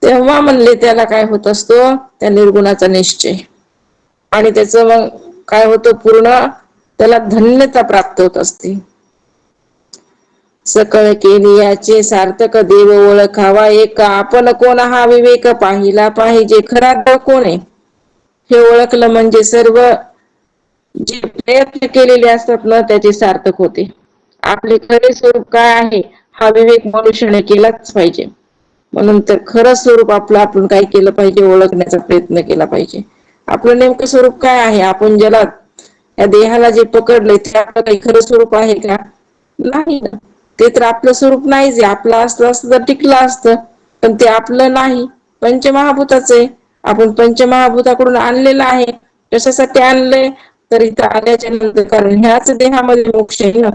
तेव्हा म्हणले त्याला काय होत असतो, त्या निर्गुणाचा निश्चय. आणि त्याच मग काय होतं पूर्ण, त्याला धन्यता प्राप्त होत असते. सकळ केली याचे सार्थक देव ओळखावा एक, आपण कोण हा विवेक पाहिला पाहिजे, खरा देव कोण आहे हे ओळखलं म्हणजे सर्व जे प्रयत्न केलेले असतात ना त्याचे सार्थक होते. आपले खरे स्वरूप काय आहे हा विवेक मनुष्याने केलाच पाहिजे. म्हणून तर खरं स्वरूप आपलं आपण काय केलं पाहिजे, ओळखण्याचा प्रयत्न केला पाहिजे. आपलं नेमकं स्वरूप काय आहे, आपण ज्याला या देहाला जे पकडलंय ते आपलं काही खरं स्वरूप आहे का? नाही ना. ते तर आपलं स्वरूप नाहीच आहे. आपलं असलं असतं तर टिकलं असतं, पण ते आपलं नाही. पंचमहाभूताच आहे, आपण पंचमहाभूताकडून आणलेलं आहे. कशासाठी आणलंय तर इथं आल्याच्या नंतर, कारण ह्याच देहामध्ये मोक्ष आहे ना.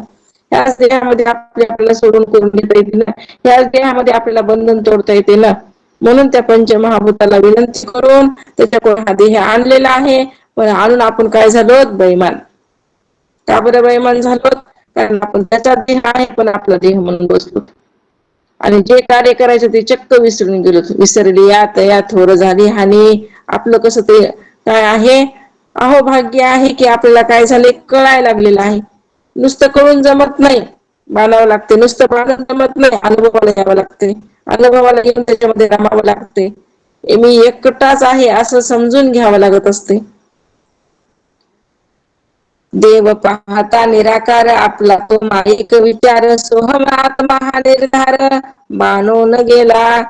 ह्याच देहामध्ये आपल्याला सोडून करून घेता येते ना, ह्याच देहामध्ये आपल्याला बंधन तोडता येते ना. म्हणून त्या पंचमहाभूताला विनंती करून त्याच्याकडून हा देह आणलेला आहे. पण आणून आपण काय झालो, बैमान. का बरं बैमान झालो, कारण आपण त्याचा देह आहे पण आपला देह म्हणून बसलो. आणि जे कार्य करायचं ते चक्क विसरून गेलो. विसरली या तया थोर झाली हानी. आपलं कसं ते काय आहे, अहो भाग्य आहे की आपल्याला काय झाले कळायला लागलेलं आहे. नुसतं कळून जमत नाही, मानावं लागते. नुसतं पाण्यात जमत नाही, अनुभवाला यावं लागते. अनुभवाला येऊन त्याच्यामध्ये रमावं लागते. मी एकटाच आहे असं समजून घ्यावं लागत असते. देव पाहता निराकार आपला तो माईक विचार, सोहम आत्मा हा निर्धार मानून गेला.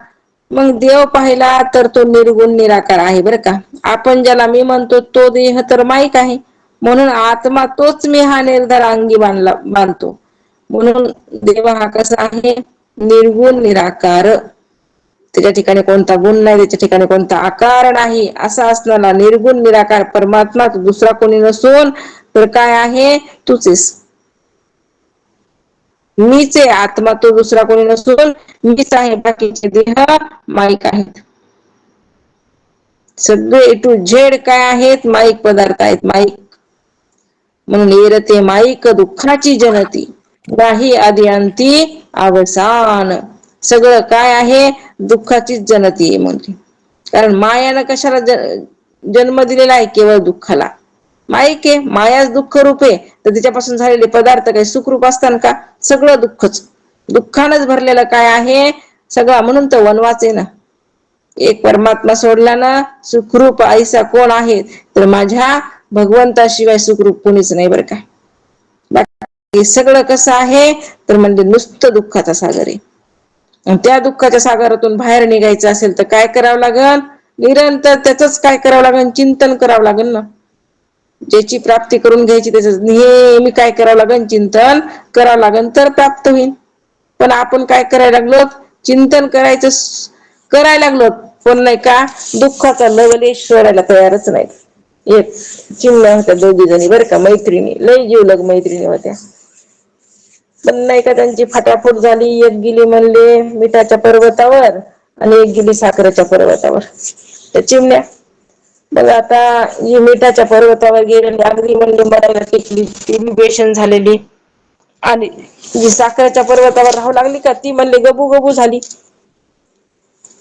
मग देव पाहिला तर तो निर्गुण निराकार आहे बरं का. आपण ज्याला मी म्हणतो तो देह तर माईक आहे, म्हणून आत्मा तोच मी हा निर्धार अंगी बांधतो. म्हणून देव हा कसा आहे, निर्गुण निराकार. त्याच्या ठिकाणी कोणता गुण नाही, त्याच्या ठिकाणी कोणता आकार नाही, असा असणारा निर्गुण निराकार परमात्मा दुसरा कोणी नसून तर काय आहे, तूच आहेस. मीच आहे आत्मा, तो दुसरा कोणी नसून मीच आहे. बाकीचे देह माईक आहेत. सगळे ए टू झेड काय आहेत, माईक पदार्थ आहेत, माईक. म्हणून येरते माईक दुःखाची जनती, नाही आदी अंती अवसान. सगळं काय आहे, दुःखाचीच जनती आहे म्हणते. कारण मायानं कशाला जन्म दिलेला आहे, केवळ दुःखाला. माईक आहे, मायाच दुःख रूप आहे, तर तिच्यापासून झालेले पदार्थ काही सुखरूप असतात का? सगळं दुःखच. दुःखानच भरलेलं काय आहे सगळं, म्हणून तर वनवास आहे ना. एक परमात्मा सोडला ना सुखरूप ऐसा कोण आहे, तर माझ्या भगवंताशिवाय सुखरूप कोणीच नाही बरं का. हे सगळं कसं आहे, तर म्हणजे नुसतं दुःखाचा सागर आहे. त्या दुःखाच्या सागरातून बाहेर निघायचं असेल तर काय करावं लागल, निरंतर त्याचच काय करावं लागेल, चिंतन करावं लागेल ना. ज्याची प्राप्ती करून घ्यायची त्याच नेहमी काय करावं लागेल, चिंतन करावं लागेल तर प्राप्त होईल. पण आपण काय करायला लागलो, चिंतन करायला लागलो पण नाही का, दुःखाचा लवलेश सोडायला तयारच नाही. एक चिमण्या होत्या दोघी जणी बरं का, मैत्रिणी, लई जिवलग मैत्रिणी होत्या. पण नाही का त्यांची फाटाफूट झाली. एक गेली म्हणले मिठाच्या पर्वतावर आणि एक गेली साखरेच्या पर्वतावर. त्या चिमण्या मग आता ही मिठाच्या पर्वतावर गेलेली अगदी म्हणले मरायला टेकली, ती बी बेशुद्ध झालेली. आणि जी साखरेच्या पर्वतावर राहू लागली का, ती म्हणले गबू गबू झाली.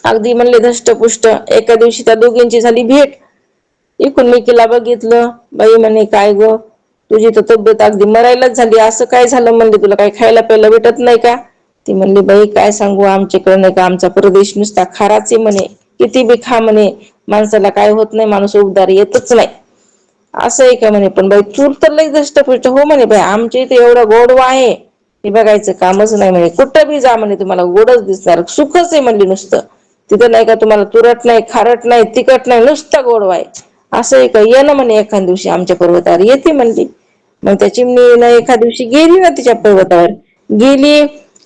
अगदी म्हणले धष्टपुष्ट. एका दिवशी त्या दोघींची झाली भेट. एकमेकीला बघितलं, बाई म्हणे काय ग तुझी तर तब्येत अगदी मरायलाच झाली, असं काय झालं म्हणले, तुला काही खायला प्यायला भेटत नाही का? ती म्हणली बाई काय सांगू, आमच्याकडे नाही का आमचा परदेश नुसता खाराच आहे म्हणे, किती बी खा म्हणे माणसाला काय होत नाही, माणूस उबदार येतच नाही. असं आहे का म्हणे, पण बाई तूर तर लई धष्टपुष्ट. हो म्हणे बाई आमच्या इथे एवढा गोडवा आहे हे बघायचं कामच नाही म्हणे, कुठं बी जा म्हणे तुम्हाला गोडच दिसणार, सुखच आहे म्हणले नुसतं. तिथं नाही का तुम्हाला तुरट नाही, खारट नाही, तिखट नाही, नुसता गोडवा आहे. असं आहे का, ये ना म्हणे एखाद दिवशी आमच्या पर्वतावर. येते म्हणली. मग त्या चिमणीनं एखाद दिवशी गेली ना तिच्या पर्वतावर, गेली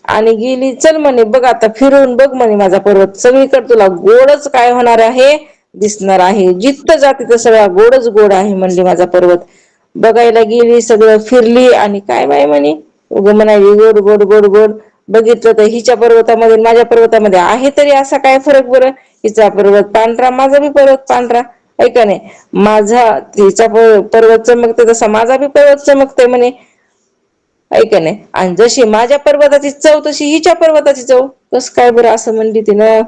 आणि गेली, चल म्हणे बघ आता फिरून बघ म्हणे माझा पर्वत, सगळीकडे तुला गोडच काय होणार आहे, दिसणार आहे. जिथं जाते तिथं सगळा गोडच गोड आहे म्हणली माझा पर्वत. बघायला गेली, सगळं फिरली आणि काय बाय म्हणे उग म्हणायली गोड गोड गोड गोड. बघितलं तर हिच्या पर्वतामध्ये माझ्या पर्वतामध्ये आहे तरी असा काय फरक बरं. हिचा पर्वत पांढरा, माझा बी पर्वत पांढरा, आहे का नाही. माझा तिचा पर्वत चमकते तसा माझा बी पर्वत चमकते म्हणे, आहे का नाही. आणि जशी माझ्या पर्वताची चव तशी हिच्या पर्वताची चव. कस काय बरं असं म्हणली तिनं.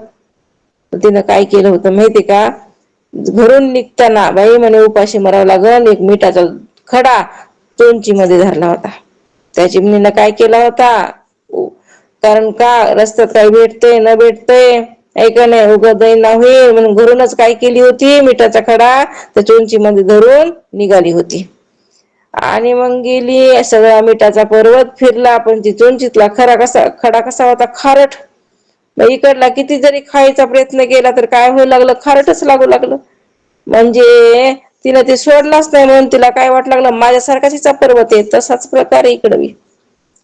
तिनं काय केलं होतं माहितीये का, घरून निघताना बाई म्हणे उपाशी मरावं लागल, एक मिठाचा खडा तोंची मध्ये धरला होता. त्या चिमणीनं काय केला होता, कारण का रस्त्यात काही भेटतय न भेटतय ऐका नाही उग दैना होईल म्हणून घरूनच काय केली होती, मिठाचा खडा त्या चोंची मध्ये धरून निघाली होती. आणि मग गेली, सगळा मिठाचा पर्वत फिरला, पण ती चोंचीतला खडा कसा होता, खारट. इकडला किती जरी खायचा प्रयत्न केला तर काय होऊ लागलं, खारटच लागू लागलं. म्हणजे तिला ते सोडलाच नाही, म्हणून तिला काय वाटू लागलं माझ्यासारखाच हिचा पर्वत आहे. तसाच प्रकार आहे इकडं बी.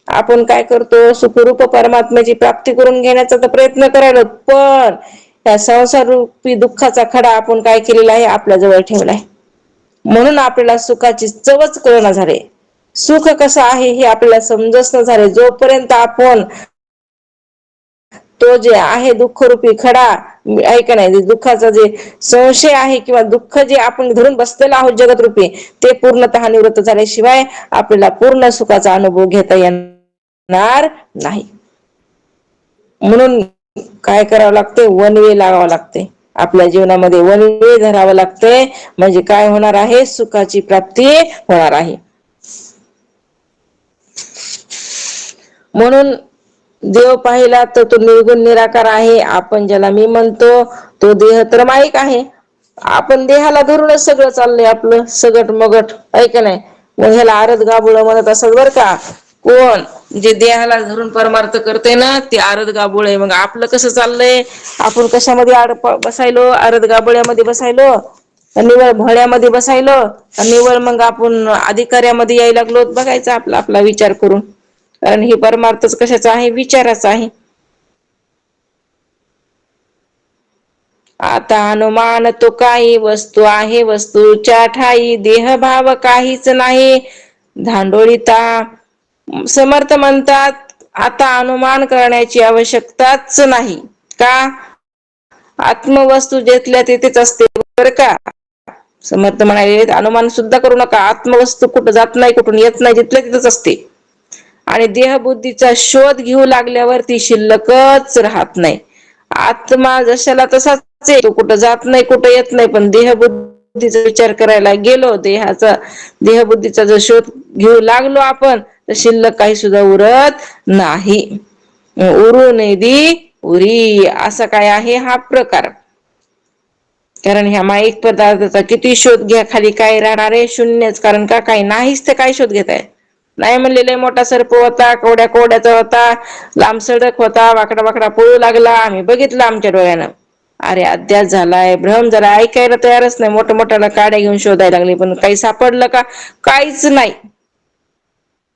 आपण काय करतो, सुखरूप परमात्म्याची प्राप्ती करून घेण्याचा तर प्रयत्न करायलो, पण या संसार रूपी दुःखाचा खडा आपण काय केलेला आहे, आपल्या जवळ ठेवलाय. म्हणून आपल्याला सुखाची चवच कळना झाली. सुख कसं आहे हे आपल्याला समजत झाले. जोपर्यंत आपण तो जे आहे दुःखरूपी खडा ऐका नाही, दुःखाचा जे संशय आहे किंवा दुःख जे आपण धरून बसलेलं आहोत जगत रूपी, ते पूर्णतः निवृत्त झाल्याशिवाय आपल्याला पूर्ण सुखाचा अनुभव घेता येणार नाही. म्हणून काय करावं लागते, वन वे लावावं लागते. आपल्या जीवनामध्ये वन वे धरावं लागतंय, म्हणजे काय होणार आहे, सुखाची प्राप्ती होणार आहे. म्हणून देव पाहिला तर तो निर्गुण निराकार आहे. आपण ज्याला मी म्हणतो तो देह तर माईक आहे. आपण देहाला धरूनच सगळं चाललंय आपलं सगट मगट, आहे का नाही. मग ह्याला आरत गाबुळ म्हणत असत बर का कोण, जे देहाला धरून परमार्थ करते ना ते आरत गाबुळ आहे. मग आपलं कसं चाललंय, आपण कशामध्ये बसायलो, आरत गाबोळ्यामध्ये बसायलो, निवळ भोळ्यामध्ये बसायलो, निवळ मग आपण अधिकाऱ्यामध्ये यायला लागलो. बघायचा आपला आपला विचार करून, कारण हे परमार्थच कशाचा आहे, विचाराचा आहे. आता अनुमान तो काही वस्तू आहे, वस्तूच्या ठाई देहभाव काहीच नाही धांडोळीता. समर्थ म्हणतात, आता अनुमान करण्याची आवश्यकताच नाही. का, आत्मवस्तू जेथल्या तेथेच असते बर का. समर्थ म्हणाले अनुमान सुद्धा करू नका, आत्मवस्तू कुठं जात नाही, कुठून येत नाही, जिथल्या तिथंच असते. आणि देहबुद्धीचा शोध घेऊ लागल्यावर ती शिल्लकच राहत नाही. आत्मा जशाला तसाच आहे, तो कुठं जात नाही, कुठं येत नाही. पण देहबुद्धीचा विचार करायला गेलो, देहबुद्धीचा जो शोध घेऊ लागलो आपण, तर शिल्लक काही सुद्धा उरत नाही. उरू नदी उरी असा काय आहे हा प्रकार. कारण ह्या माईक पदार्थाचा किती शोध घ्या, खाली काय राहणार आहे, शून्यच. कारण का काही नाहीच, ते काय शोध घेताय. नाही म्हणलेला मोठा सर्प होता, कवड्या कवड्याचा होता, लांबसडक होता, वाकडा वाकडा पळू लागला, आम्ही बघितलं आमच्या डोळ्यानं. अरे अध्यास झालाय, भ्रम झाला, ऐकायला तयारच नाही. मोठ्या मोठ्याला काड्या घेऊन शोधायला लागले, पण काही सापडलं का, काहीच नाही.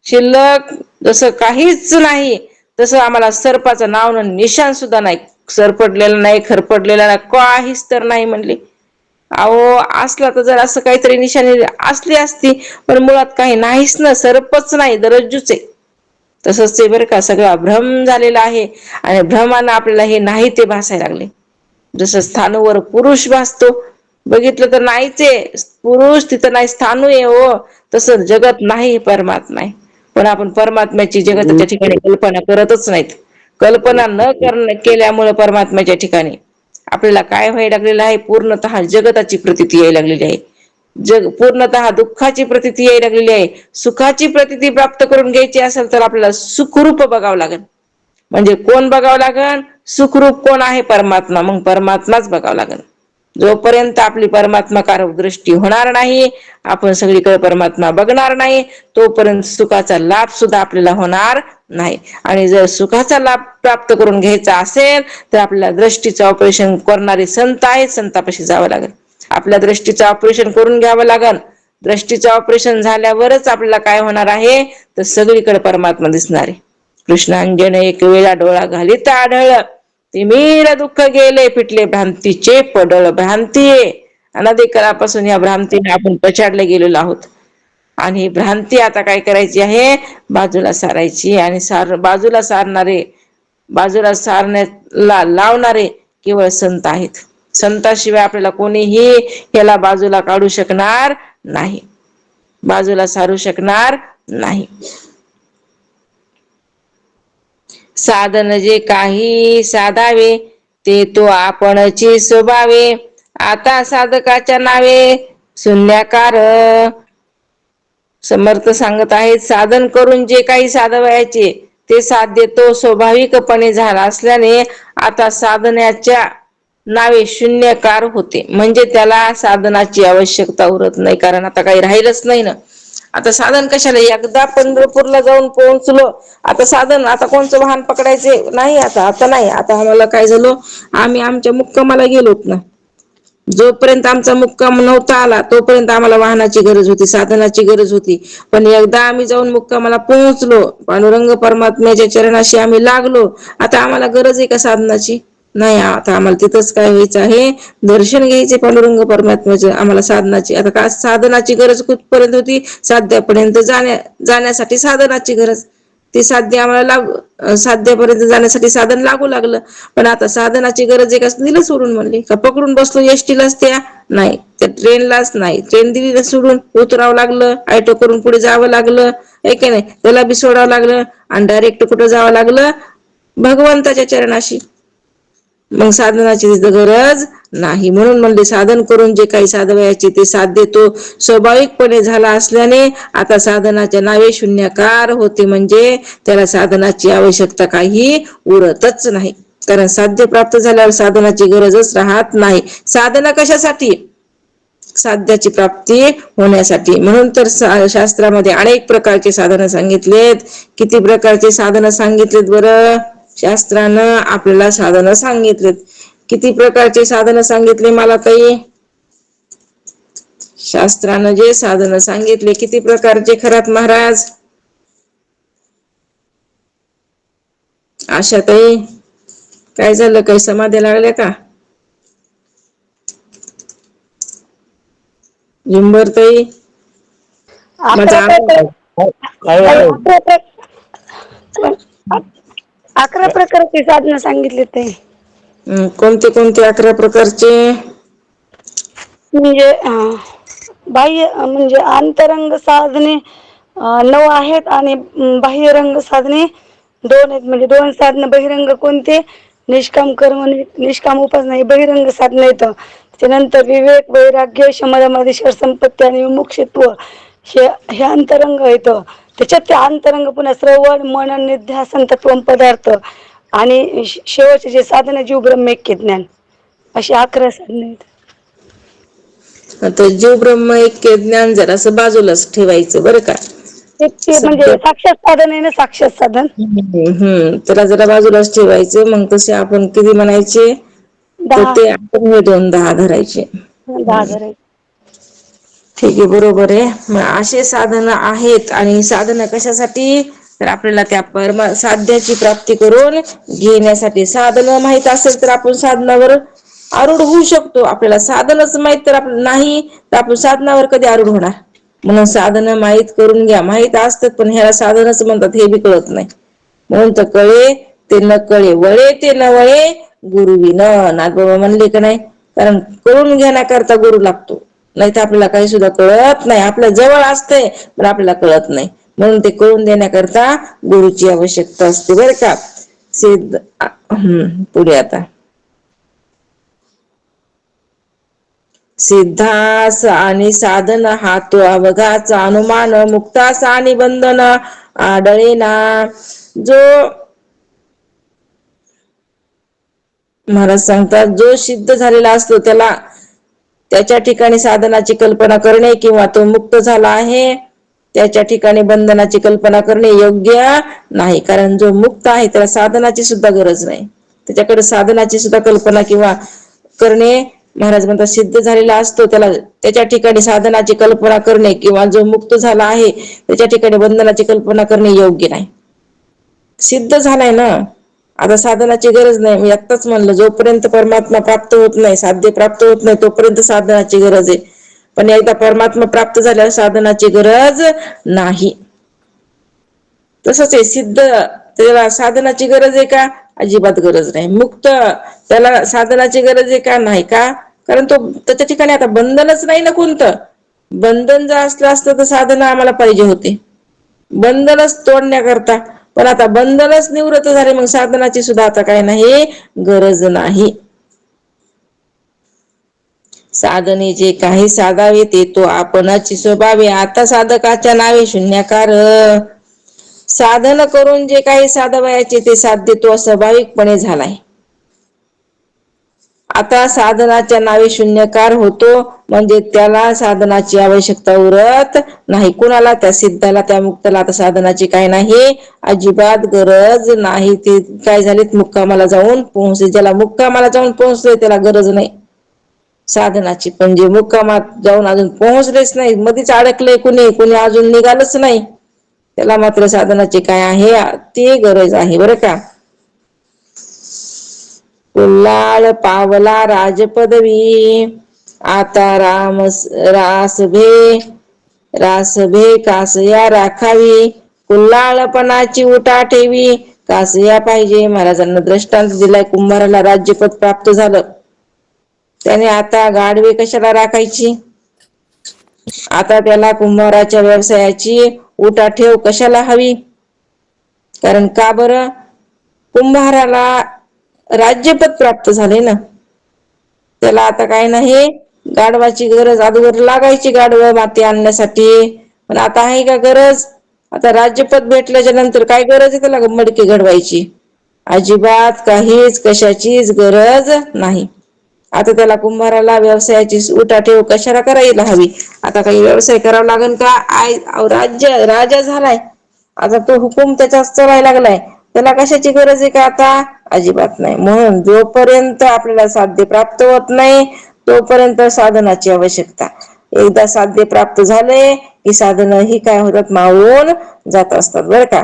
शिल्लक जसं काहीच नाही, तसं आम्हाला सर्पाचं नाव निशान सुद्धा नाही. सरपडलेलं नाही, खरपडलेलं नाही, काहीच तर नाही म्हणले. अहो असला तर जर असं काहीतरी निशाणी असली असती, पण मुळात काही नाहीच ना, सरपच नाही, दरज्जूच आहे. तसंच ते बरं का, सगळा भ्रम झालेला आहे. आणि भ्रमानं आपल्याला हे नाही ते भासायला लागले. जसं स्थानूवर पुरुष भासतो, बघितलं तर नाहीच आहे पुरुष, तिथं नाही स्थानू आहे हो. तसं जगत नाही, परमात्मा आहे. पण आपण परमात्म्याची जगताच्या ठिकाणी कल्पना करतच नाहीत. कल्पना न केल्यामुळे परमात्म्याच्या ठिकाणी आपल्याला काय व्हायला लागलेलं आहे, पूर्णतः जगताची प्रतीती यायला लागलेली आहे. जग पूर्णतः दुःखाची प्रतीती यायला लागलेली आहे. सुखाची प्रतीती प्राप्त करून घ्यायची असेल तर आपल्याला सुखरूप बघावं लागेल. म्हणजे कोण बघावं लागेल, सुखरूप कोण आहे, परमात्मा. मग परमात्माच बघावं लागेल. जोपर्यंत आपली परमात्माकार दृष्टी होणार नाही, आपण सगळीकडे परमात्मा बघणार नाही, तोपर्यंत सुखाचा लाभ सुद्धा आपल्याला होणार नाही. आणि जर सुखाचा लाभ प्राप्त करून घ्यायचा असेल तर आपल्याला दृष्टीचं ऑपरेशन करणारे संत आहेत, संतापाशी जावं लागेल. आपल्या दृष्टीचं ऑपरेशन करून घ्यावं लागेल. दृष्टीचं ऑपरेशन झाल्यावरच आपल्याला काय होणार आहे, तर सगळीकडे परमात्मा दिसणार आहे. कृष्णांजन एक वेळा डोळा घालीत आढळ, तिमिर दुःख गेले फिटले भ्रांतीचे पडळ. भ्रांती आहे, अनादिकाळापासून या भ्रांतीने आपण पछाडले गेलेलो आहोत. आणि ही भ्रांती आता काय करायची आहे, बाजूला सारायची. आणि बाजूला सारण्याला लावणारे केवळ संत आहेत. संताशिवाय आपल्याला कोणीही याला बाजूला काढू शकणार नाही, बाजूला सारू शकणार नाही. साधन जे काही साधावे ते तो आपणची स्वभावे, आता साधकाच्या नावे शून्याकार. समर्थ सांगत आहेत, साधन करून जे काही साधावयाचे ते साध्य तो स्वाभाविकपणे झाला असल्याने आता साधण्याच्या नावे शून्यकार होते. म्हणजे त्याला साधनाची आवश्यकता उरत नाही, कारण आता काही राहिलंच नाही ना. आता साधन कशाला, एकदा पंढरपूरला जाऊन पोहोचलो, आता साधन, आता कोणचं वाहन पकडायचे नाही. आता नाही, आता आम्हाला काय झालं, आम्ही आमच्या मुक्कामाला गेलोत ना, जोपर्यंत आमचा मुक्काम नव्हता आला तोपर्यंत आम्हाला वाहनाची गरज होती, साधनाची गरज होती. पण एकदा आम्ही जाऊन मुक्कामाला पोहोचलो, पांडुरंग परमात्म्याच्या चरणाशी आम्ही लागलो, आता आम्हाला गरज आहे का साधनाची? नाही. आता आम्हाला तिथंच काय व्हायचं आहे, दर्शन घ्यायचे पांडुरंग परमात्म्याचे, आम्हाला साधनाची, आता का साधनाची गरज कुठपर्यंत होती, साध्यापर्यंत जाण्यासाठी साधनाची गरज. ते साध्य आम्हाला साध्यापर्यंत जाण्यासाठी साधन लागू लागलं. पण आता साधनाची गरज आहे का, दिलं सोडून. म्हणली का पकडून बसलो एसटीलाच, त्या नाही, त्या ट्रेनलाच नाही, ट्रेन दिली सोडून, उतरावं लागलं, ऑटो करून पुढे जावं लागलं, आहे की नाही, त्याला बी सोडावं लागलं, आणि डायरेक्ट कुठं जावं लागलं, भगवंताच्या चरणाशी. मग साधनाची गरज नाही. म्हणून म्हणले, साधन करून जे काही साधवायचे ते साध्य तो स्वाभाविकपणे झाला असल्याने आता साधनाच्या नावे शून्यकार होते. म्हणजे त्याला साधनाची आवश्यकता काही उरतच नाही, कारण साध्य प्राप्त झाल्यावर साधनाची गरजच राहत नाही. साधना कशासाठी? साध्याची प्राप्ती होण्यासाठी. म्हणून तर शास्त्रामध्ये अनेक प्रकारचे साधन सांगितलेत. किती प्रकारचे साधन सांगितलेत बरं शास्त्रानं आपल्याला? साधन सांगितलेत, किती प्रकारचे साधन सांगितले मला ताई? शास्त्रानं जे साधन सांगितले किती प्रकारचे खरात महाराज? आशा ताई, काय झालं, काही समाधी लागल्या का? झुंबर ताई, माझा अकरा प्रकारची साधनं सांगितली ते. कोणते कोणते 11 प्रकारचे? म्हणजे बाह्य, म्हणजे अंतरंग साधने 9 आहेत, आणि बाह्यरंग साधने 2 आहेत. म्हणजे 2 साधनं बहिरंग कोणते? निष्काम कर्म, निष्काम उपासना, हे बहिरंग साधनं येतं. त्यानंतर विवेक, वैराग्य, शमदमादी, संपत्ती आणि मुमुक्षुत्व, हे अंतरंग येतं. त्याच्यात ते अंतरंग पुन्हा श्रवण, मनन, निध्यासन, तत्व पदार्थ, आणि शेवटचे जे साधन जीव ब्रह्मैक्य ज्ञान, अशी 11 साधनं आहेत. आता जीव ब्रह्म ऐक्य ज्ञान जरासं बाजूलाच ठेवायचं बरं का. ते म्हणजे सध्या साक्षात साधन आहे ना, साक्षात साधन. त्याला जरा बाजूलाच ठेवायचं. मग तसे आपण किती म्हणायचे, तर 10. ते आपण हे 2-10 धरायचे. 10 धरायचे. ठीक आहे, बरोबर आहे. मग असे साधन आहेत. आणि साधन कशासाठी? तर आपल्याला त्या साध्याची प्राप्ती करून घेण्यासाठी. साधन माहित असेल तर आपण साधनावर आरूढ होऊ शकतो. आपल्याला साधनच माहित तर नाही, तर आपण साधनावर कधी आरूढ होणार? म्हणून साधन माहित करून घ्या. माहित असतात पण ह्याला साधनच म्हणतात हे बी कळत नाही. म्हणून तर कळे ते न कळे, वळे ते न वळे गुरुविना. नागबाबा म्हणले का नाही, कारण करून घेण्याकरता गुरु लागतो, नाही तर आपल्याला काही सुद्धा कळत नाही. आपल्या जवळ असतंय पण आपल्याला कळत नाही. म्हणून ते कळून देण्याकरता गुरुची आवश्यकता असते बरं का. सिद्ध पुढे आता सिद्धास आणि साधन हा तो अवघाचा अनुमान, मुक्तास आणि बंधन आढळेना. जो महाराज सांगतात, जो सिद्ध झालेला असतो त्याच्या ठिकाणी साधनाची कल्पना करणे किंवा तो मुक्त झाला आहे त्याच्या ठिकाणी बंधनाची कल्पना करणे योग्य नाही. कारण जो मुक्त आहे त्याला साधनाची सुद्धा गरज नाही, त्याच्याकडे साधनाची सुद्धा कल्पना किंवा करणे, महाराज म्हणतात, सिद्ध झालेला असतो त्याच्या ठिकाणी साधनाची कल्पना करणे किंवा जो मुक्त झाला आहे त्याच्या ठिकाणी बंधनाची कल्पना करणे योग्य नाही. सिद्ध झालाय ना, आता साधनाची गरज नाही. मी आत्ताच म्हणलं, जोपर्यंत परमात्मा प्राप्त होत नाही, साध्य प्राप्त होत नाही, तोपर्यंत साधनाची गरज आहे. पण एकदा परमात्मा प्राप्त झाल्यावर साधनाची गरज नाही. तसंच आहे सिद्ध, त्याला साधनाची गरज आहे का? अजिबात गरज नाही. मुक्त, त्याला साधनाची गरज आहे का? नाही. का? कारण तो त्याच्या ठिकाणी आता बंधनच नाही ना कोणतं. बंधन जर असलं असतं तर साधना आम्हाला पाहिजे होते. बंधनच तोडण्याकरता पण आता बंधनच निवृत्त झाले, मग साधनाची सुद्धा आता काय नाही गरज नाही. साधने जे काही साधावे ते तो आपणच स्वभावे, आता साधकाच्या नावे शून्यकार. साधन करून जे काही साधवायचे ते साध्य तो स्वाभाविकपणे झालाय. आता साधनाच्या नावे शून्यकार होतो, म्हणजे त्याला साधनाची आवश्यकता उरत नाही. कुणाला? त्या सिद्धाला, त्या मुक्ताला आता साधनाची काय नाही अजिबात गरज नाही. ते काय झालेत मुक्कामाला जाऊन पोहोचले. ज्याला मुक्कामाला जाऊन पोहोचले त्याला गरज नाही साधनाची. पण जे मुक्कामात जाऊन अजून पोहोचलेच नाही, मध्येच अडकले कुणी अजून निघालच नाही, त्याला मात्र साधनाची काय आहे ती गरज आहे बरं का. कुल्हाळ पावला राजपदवी, आता रासभे कासया राखावी, कुल्हाळपणाची उठा ठेवी कासया पाहिजे. महाराजांना दृष्टांत दिलाय. कुंभाराला राज्यपद प्राप्त झालं, त्याने आता गाढवे कशाला राखायची? आता त्याला कुंभाराच्या व्यवसायाची उठाठेव कशाला हवी? कारण का बरं? कुंभाराला राज्यपद प्राप्त झाले ना, त्याला आता काय नाही गाढवाची गरज. अगोदर लागायची गाढव माती आणण्यासाठी, पण आता आहे का गरज? आता राज्यपद भेटल्याच्या नंतर काय गरज आहे त्याला मडके घडवायची? अजिबात काहीच कशाचीच गरज नाही. आता त्याला कुंभाराला व्यवसायाची उठाठेव कशाला करायला हवी? आता काही व्यवसाय करावा लागेल का? राजा झालाय, आता तो हुकूम त्याचा चलायला लागलाय, त्याला कशाची गरज आहे का आता? अजिबात नाही. म्हणून जोपर्यंत आपल्याला साध्य प्राप्त होत नाही तोपर्यंत साधनाची आवश्यकता. एकदा साध्य प्राप्त झाले की साधन ही काय होतात? मावून जात असतात बरं का.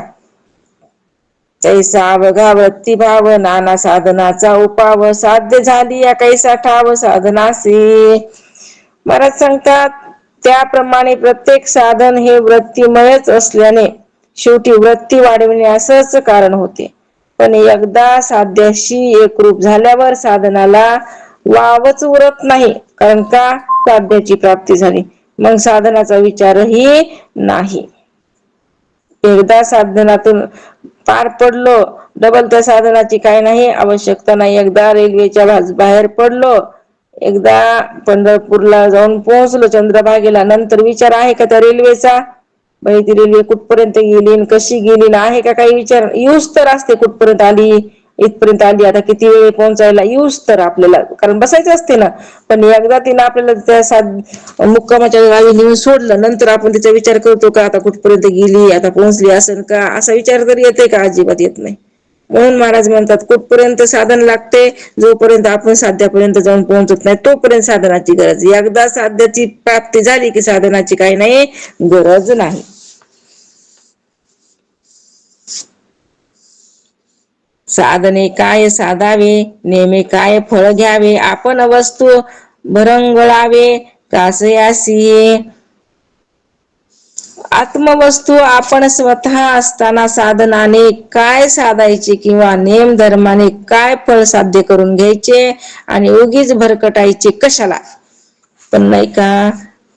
कैसा अवघा वृत्तीभाव नाना साधनाचा उपाव, साध्य झाली या कैसा ठाव साधनासी. महाराज सांगतात त्याप्रमाणे प्रत्येक साधन हे वृत्तीमयच असल्याने शेवटी वृत्ती वाढविण्यासच कारण होते. पण एकदा साध्याशी एकरूप झाल्यावर साधनाला वावच उरत नाही. कारण का? साध्याची प्राप्ती झाली, मग साधनाचा विचारही नाही. एकदा साधनातून पार पडलो डबल त्या साधनाची काही नाही आवश्यकता नाही. एकदा रेल्वेच्या बाहेर पडलो, एकदा पंढरपूरला जाऊन पोहोचलो, चंद्रभागेला, नंतर विचार आहे का त्या रेल्वेचा? बाई ती रेल्वे कुठपर्यंत गेली, कशी गेली, आहे का काही विचार? येऊच तर असते कुठपर्यंत आली, इथपर्यंत आली, आता किती वेळ पोहोचायला, येऊच तर आपल्याला, कारण बसायचं असते ना. पण एकदा तिला आपल्याला त्या मुक्कामाच्या गावी नेऊन सोडलं, नंतर आपण त्याचा विचार करतो का आता कुठपर्यंत गेली, आता पोहोचली असेल का, असा विचार तरी येते का? अजिबात येत नाही. म्हणून महाराज म्हणतात कुठपर्यंत साधन लागते? जोपर्यंत आपण साध्यापर्यंत जाऊन पोहोचत नाही तोपर्यंत साधनाची गरज. एकदा साध्याची प्राप्ती झाली की साधनाची काही नाही गरज नाही. साधने काय साधावे, नेमे काय फळ घ्यावे, आपण वस्तू भरंगळावे कासयासी. आत्मवस्तू आपण स्वतः असताना साधनाने काय साधायचे किंवा नेम धर्माने काय फळ साध्य करून घ्यायचे आणि उगीच भरकटायचे कशाला? पण नाही का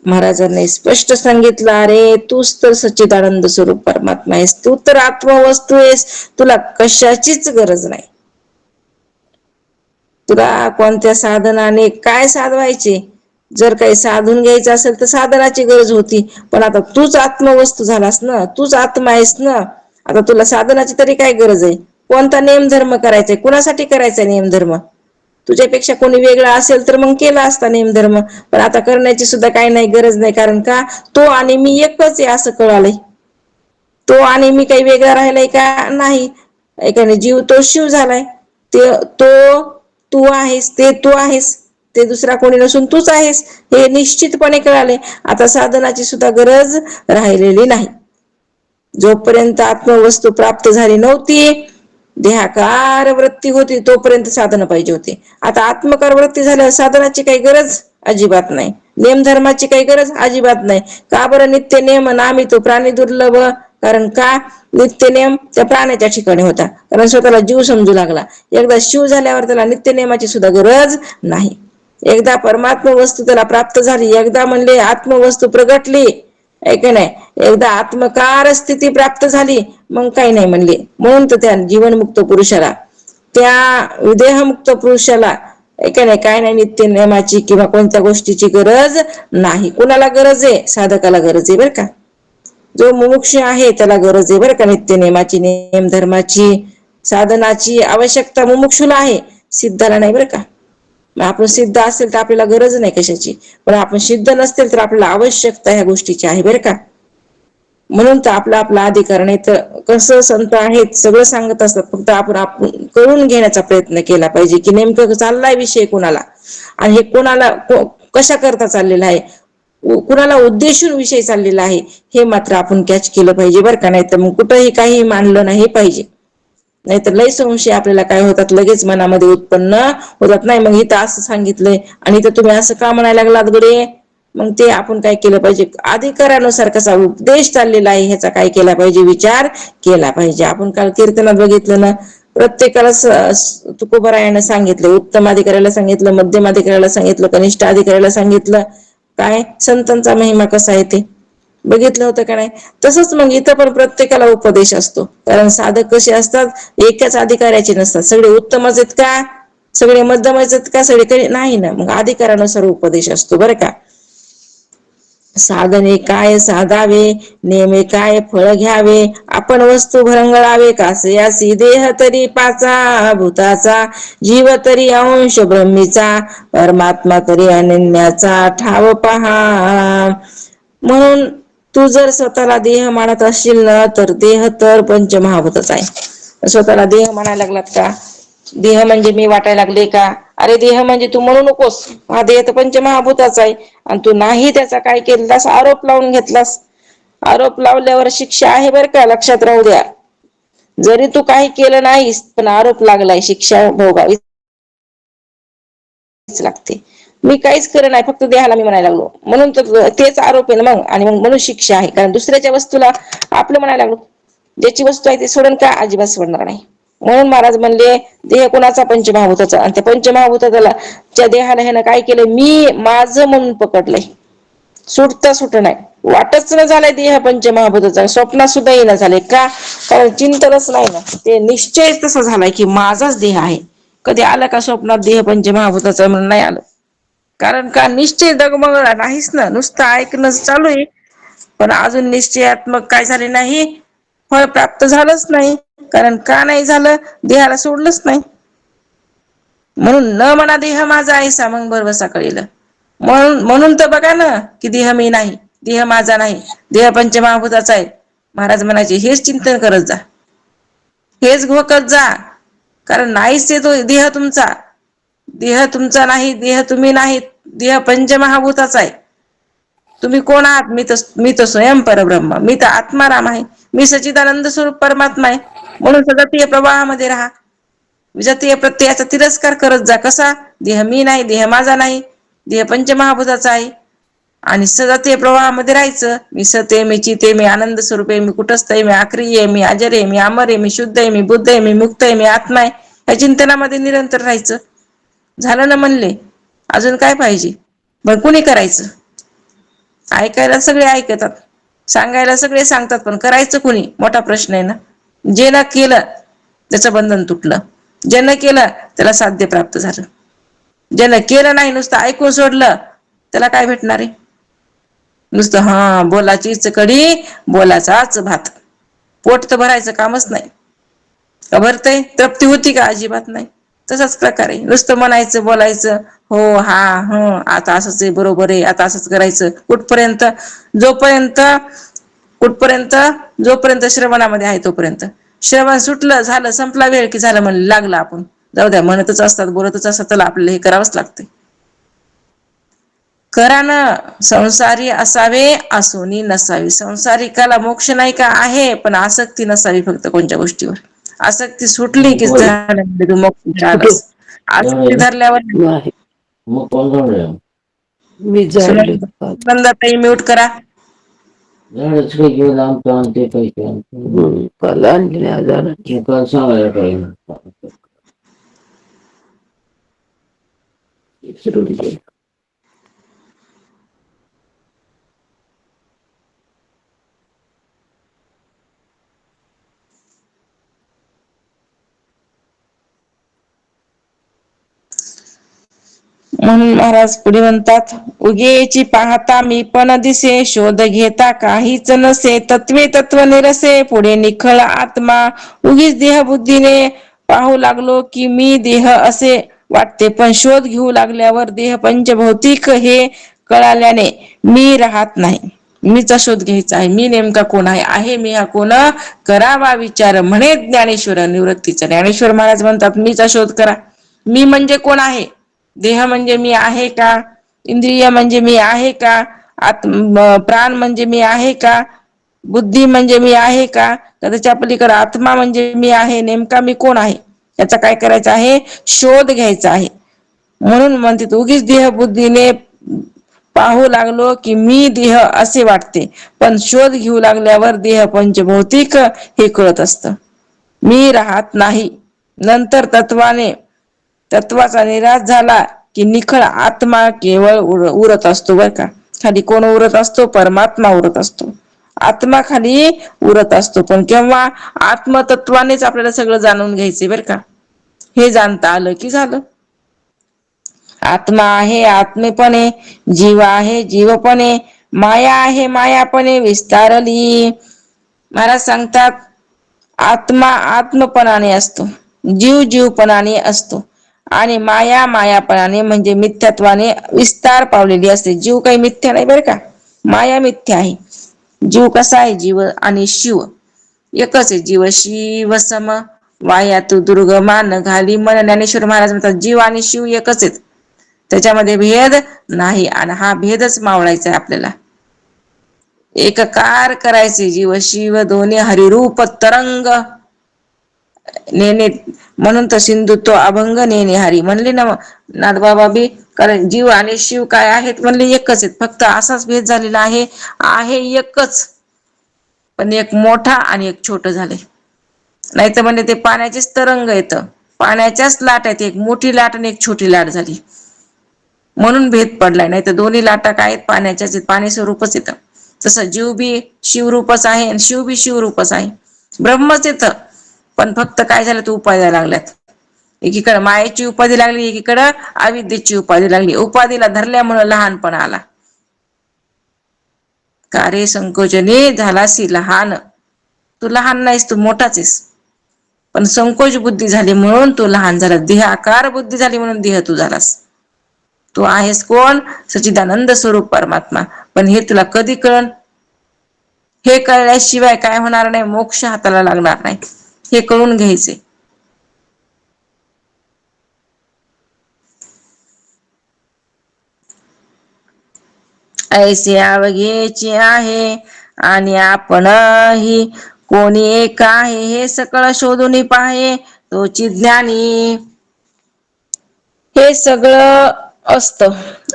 महाराजांनी स्पष्ट सांगितलं, अरे तूच तर सच्चिदानंद स्वरूप परमात्मा आहेस, तू तर आत्मवस्तू आहेस, तुला कशाचीच गरज नाही. तुला कोणत्या साधनाने काय साधवायचे? जर काही साधून घ्यायचं असेल तर साधनाची गरज होती, पण आता तूच आत्मवस्तू झालास ना, तूच आत्मा आहेस ना, आता तुला साधनाची तरी काय गरज आहे? कोणता नेमधर्म करायचाय? कुणासाठी करायचा नेमधर्म? तुझ्यापेक्षा कोणी वेगळा असेल तर मग केला असता नेमधर्म, पण आता करण्याची सुद्धा काही नाही गरज नाही. कारण का? तो आणि मी एकच आहे असं कळालंय. तो आणि मी काही वेगळा राहिलाय का? नाही. एकाने जीव तो शिव झालाय, तो तू आहेस, ते तू आहेस, ते दुसरा कोणी नसून तूच आहेस, हे निश्चितपणे कळाले. आता साधनाची सुद्धा गरज राहिलेली नाही. जोपर्यंत आत्मवस्तू प्राप्त झाली नव्हती, देहाकार वृत्ती होती, तोपर्यंत साधन पाहिजे होते. आता आत्मकार वृत्ती झाल्यावर साधनाची काही गरज अजिबात नाही. नेमधर्माची काही गरज अजिबात नाही. का बरं? नित्य नेम नामी तो प्राणी दुर्लभ. कारण का? नित्य नेम त्या प्राण्याच्या ठिकाणी होता, कारण स्वतःला जीव समजू लागला. एकदा शिव झाल्यावर त्याला नित्य नेमाची सुद्धा गरज नाही. एकदा परमात्मा वस्तू त्याला प्राप्त झाली, एकदा म्हणले आत्मवस्तू प्रगटली, आहे की नाही. एकदा आत्मकार स्थिती प्राप्त झाली मग काही नाही म्हणले. म्हणून तर त्या जीवनमुक्त पुरुषाला, त्या विदेहमुक्त पुरुषाला काय नाही नित्य नियमाची किंवा कोणत्या गोष्टीची गरज नाही. कुणाला गरज आहे? साधकाला गरज आहे बरं का. जो मुमुक्ष आहे त्याला गरज आहे बरं का नित्य नियमाची, नियम धर्माची, साधनाची आवश्यकता मुमुक्षुला आहे, सिद्धाला नाही बरं का. आपण सिद्ध असेल तर आपल्याला गरज नाही कशाची, पण आपण सिद्ध नसतील तर आपल्याला आवश्यकता ह्या गोष्टीची आहे बरं का. म्हणून तर आपला अधिकार नाही तर कसं संत आहेत सगळं सांगत असतात, फक्त आपण करून घेण्याचा प्रयत्न केला पाहिजे की नेमकं चाललाय विषय कुणाला आणि हे कोणाला कशा करता चाललेला आहे, कुणाला उद्देशून विषय चाललेला आहे, हे मात्र आपण कॅच केलं पाहिजे बरं का. नाही तर मग कुठंही काही मानलं नाही पाहिजे. नाहीतर लय संशय आपल्याला काय होतात लगेच मनामध्ये उत्पन्न होतात. नाही मग इथं असं सांगितलंय आणि इथं तुम्ही असं का म्हणायला लागलात गडे. मग ते आपण काय केलं पाहिजे, अधिकारानुसार कसा उपदेश चाललेला आहे ह्याचा काय केला पाहिजे, विचार केला पाहिजे. आपण काल कीर्तनात बघितलं ना, प्रत्येकाला तुकोबरायानं सांगितलं, उत्तम अधिकाऱ्याला सांगितलं, मध्यम अधिकाऱ्याला सांगितलं, कनिष्ठ अधिकाऱ्याला सांगितलं काय संतांचा महिमा कसा आहे ते बघितलं होतं का नाही. तसंच मग इथं पण प्रत्येकाला उपदेश असतो, कारण साधक कसे असतात, एकाच अधिकाऱ्याचे नसतात. सगळे उत्तमच आहेत का, सगळे मध्यमच आहेत का, सगळे नाही ना. मग अधिकारानुसार उपदेश असतो बरं का. साधने काय साधावे, नेमे काय फळ घ्यावे, आपण वस्तू भरंगळावे कासे यासी, देह तरी पाचा भूताचा, जीव तरी अंश ब्रह्मीचा, परमात्मा तरी अनन्याचा ठाव पहा. म्हणून तू जर स्वतःला देह मानत असशील ना, तर देह तर पंचमहाभूतच आहे. स्वतःला देह म्हणायला लागलात का, देह म्हणजे मी वाटायला लागले का, अरे देह म्हणजे तू म्हणू नकोस, हा देह तर पंचमहाभूताचा आहे. आणि तू नाही त्याचा काय केलास, आरोप लावून घेतलास. आरोप लावल्यावर शिक्षा आहे बरं का, लक्षात राहू द्या. जरी तू काही केलं नाहीस पण आरोप लागलाय, शिक्षा भोगावी लागते. मी काहीच करत नाही, फक्त देहाला मी म्हणायला लागलो म्हणून तर तेच आरोप आहे मग, आणि मग म्हणून शिक्षा आहे. कारण दुसऱ्याच्या वस्तूला आपलं म्हणायला लागलो, ज्याची वस्तू आहे ती सोडून का, अजिबात सोडणार नाही. म्हणून महाराज म्हणले देह कोणाचा, पंचमहाभूताचा. आणि त्या पंचमहाभूताला त्या देहाला ह्यानं काय केलं, मी माझं म्हणून पकडलंय. सुटता सुट नाही, वाटच न झालंय देह पंचमहाभूताचा, स्वप्नात सुद्धा येणं झालंय का, कारण चिंतनच नाही ना, ते निश्चय तसा झालाय की माझाच देह आहे. कधी आलं का स्वप्नात देह पंचमहाभूताचा म्हणून, नाही आलं. कारण का निश्चय डगमगला नाहीच ना, नुसतं ऐकणं चालू आहे पण अजून निश्चयात्मक काय झाले नाही, फळ प्राप्त झालंच नाही. कारण का नाही झालं, देहाला सोडलंच नाही. म्हणून न म्हणा देह माझा ऐसा, मग बरबसा कळेल. म्हणून तर बघा ना की देह मी नाही, देह माझा नाही, देह पंचमहाभूताचा आहे. महाराज म्हणायचे हेच चिंतन करत जा, हेच घोकत जा. कारण नाहीच ते तो देह तुमचा, देह तुमचा नाही, देह तुम्ही नाही, देह पंचमहाभूताचा आहे. तुम्ही कोण आहात, मी तर स्वयं परब्रह्म, मी तर आत्माराम आहे, मी सच्चिदानंद स्वरूप परमात्मा आहे. म्हणून सजातीय प्रवाहामध्ये राहा, विजातीय प्रत्ययाचा तिरस्कार करत जा. कसा, देह मी नाही, देह माझा नाही, देह पंचमहाभूताचा आहे. आणि सजातीय प्रवाहामध्ये राहायचं, मी सत आहे, मी चित आहे, मी आनंद स्वरूप आहे, मी कुटस्थ आहे, मी आक्रिय आहे, मी अजर आहे, मी अमर आहे, मी शुद्ध आहे, मी बुद्ध आहे, मी मुक्त आहे, मी आत्मा आहे. या चिंतनामध्ये निरंतर राहायचं. झालं ना म्हणले, अजून काय पाहिजे. पण कुणी करायचं, ऐकायला सगळे ऐकतात, सांगायला सगळे सांगतात, पण करायचं कुणी, मोठा प्रश्न आहे ना. जे न केलं त्याचं बंधन तुटलं, ज्यानं केलं त्याला साध्य प्राप्त झालं. ज्यानं केलं नाही, नुसतं ऐकून सोडलं, त्याला काय भेटणार आहे. नुसतं बोलाचीच कडी, बोलाचाच भात, पोट तर भरायचं कामच नाही. भरतय, तृप्ती होती का, अजिबात नाही. तसाच प्रकार आहे, नुसतं म्हणायचं, बोलायचं, हो हा आता असंच आहे, बरोबर आहे, आता असंच करायचं. कुठपर्यंत, जोपर्यंत श्रवणामध्ये आहे तोपर्यंत. श्रवण सुटलं, झालं, संपला वेळ की झालं, म्हणलं लागलं आपण, जाऊ द्या, म्हणतच असतात, बोलतच असतात, त्याला आपल्याला हे करावंच लागते. करा ना, संसारी असावे असोनी नसावी. संसारिकाला मोक्ष नाही का, आहे, पण आसक्ती नसावी फक्त कोणत्या गोष्टीवर. आसक्ती सुटली की झालं, मोक्ष मिळालंच. आसक्ती धरल्यावर मी जाडले सुनंदाताई म्यूट करा. काल आणले आजार म्हणून महाराज पुढे म्हणतात, उगेची पाहता मी पण दिसे, शोध घेता काहीच नसे, तत्वे तत्व निरसे, पुढे निखळ आत्मा, उगीच देह बुद्धीने पाहू लागलो की मी देह असे वाटते, पण शोध घेऊ लागल्यावर देह पंचभौतिक हे कळाल्याने मी राहत नाही. मीचा शोध घ्यायचा आहे. मी नेमका कोण आहे मी हा कोण, करावा विचार म्हणे ज्ञानेश्वर निवृत्तीचा. ज्ञानेश्वर महाराज म्हणतात मीचा शोध करा. मी म्हणजे कोण आहे? देह म्हणजे मी आहे का? इंद्रिय म्हणजे मी आहे का? प्राण म्हणजे मी आहे का? बुद्धी म्हणजे मी आहे का? त्याच्या पलीकडे आत्मा म्हणजे मी आहे. नेमका मी कोण आहे याचा काय करायचं आहे? शोध घ्यायचा आहे. म्हणून म्हणते उगीच देह बुद्धीने पाहू लागलो की मी देह असे वाटते, पण शोध घेऊ लागल्यावर देह पंचभौतिक हे कळत असत. मी राहत नाही. नंतर तत्वाचा निराश झाला की निखळ आत्मा केवळ उरत असतो. बर का, खाली कोण उरत असतो? परमात्मा उरत असतो. आत्मा खाली उरत असतो. पण केव्हा? आत्मतत्वानेच आपल्याला सगळं जाणून घ्यायचे. बर का, हे जाणता आलं की झालं. आत्मा आहे आत्मेपणे, जीव आहे जीवपणे, माया आहे मायापणे विस्तारली. महाराज सांगतात आत्मा आत्मपणाने असतो, जीव जीवपणाने असतो आणि माया मायापणाने म्हणजे मिथ्यात्वाने विस्तार पावलेली असते. जीव काही मिथ्या नाही बरं का, माया मिथ्या आहे. जीव कसा आहे? जीव आणि शिव एकच आहे. जीव शिव सम वायातू दुर्गमा न घाली मन. ज्ञानेश्वर महाराज म्हणतात जीव आणि शिव एकच आहेत, त्याच्यामध्ये भेद नाही. आणि हा भेदच मावळायचा आहे आपल्याला. एककार करायचे. जीव शिव दोन्ही हरिरूप तरंग नेने, म्हणून तर सिंधुत्व अभंग नेणे हरी म्हणले ना नाथबाबा बी. कारण जीव आणि शिव काय आहेत म्हणले? एकच आहेत. फक्त असाच भेद झालेला आहे एकच, पण एक मोठा आणि एक छोट झाले. नाही तर म्हणजे ते पाण्याचेच तरंग येत, पाण्याच्याच लाट आहेत. एक मोठी लाट आणि एक छोटी लाट झाली म्हणून भेद पडलाय. नाही तर दोन्ही लाटा काय आहेत? पाण्याच्याच आहेत, पाणी स्वरूपच येतं. तसं जीव बी शिवरूपच आहे आणि शिव बी शिवरूपच आहे. ब्रह्मच येतं, पण फक्त काय झालं? तू उपाध्या लागल्यात. एकीकडे मायेची उपाधी लागली, एकीकडे अविद्येची उपाधी लागली. उपाधीला धरल्यामुळे लहानपण आला. का रे संकोचने झालासी लहान. तू लहान नाहीस, तू मोठाच आहेस, पण संकोच बुद्धी झाली म्हणून तू लहान झाला. देहाकार बुद्धी झाली म्हणून देह तू झालास. तू आहेस कोण? सच्चिदानंद स्वरूप परमात्मा. पण हे तुला कधी कळन? हे कळल्याशिवाय काय होणार नाही? मोक्ष हाताला लागणार नाही. हे कळून घ्यायचे. ऐसे अवघेचे आहे आणि आपणही कोणी एक आहे, हे सकळ शोधून पाहे तोची ज्ञानी. हे सगळं असत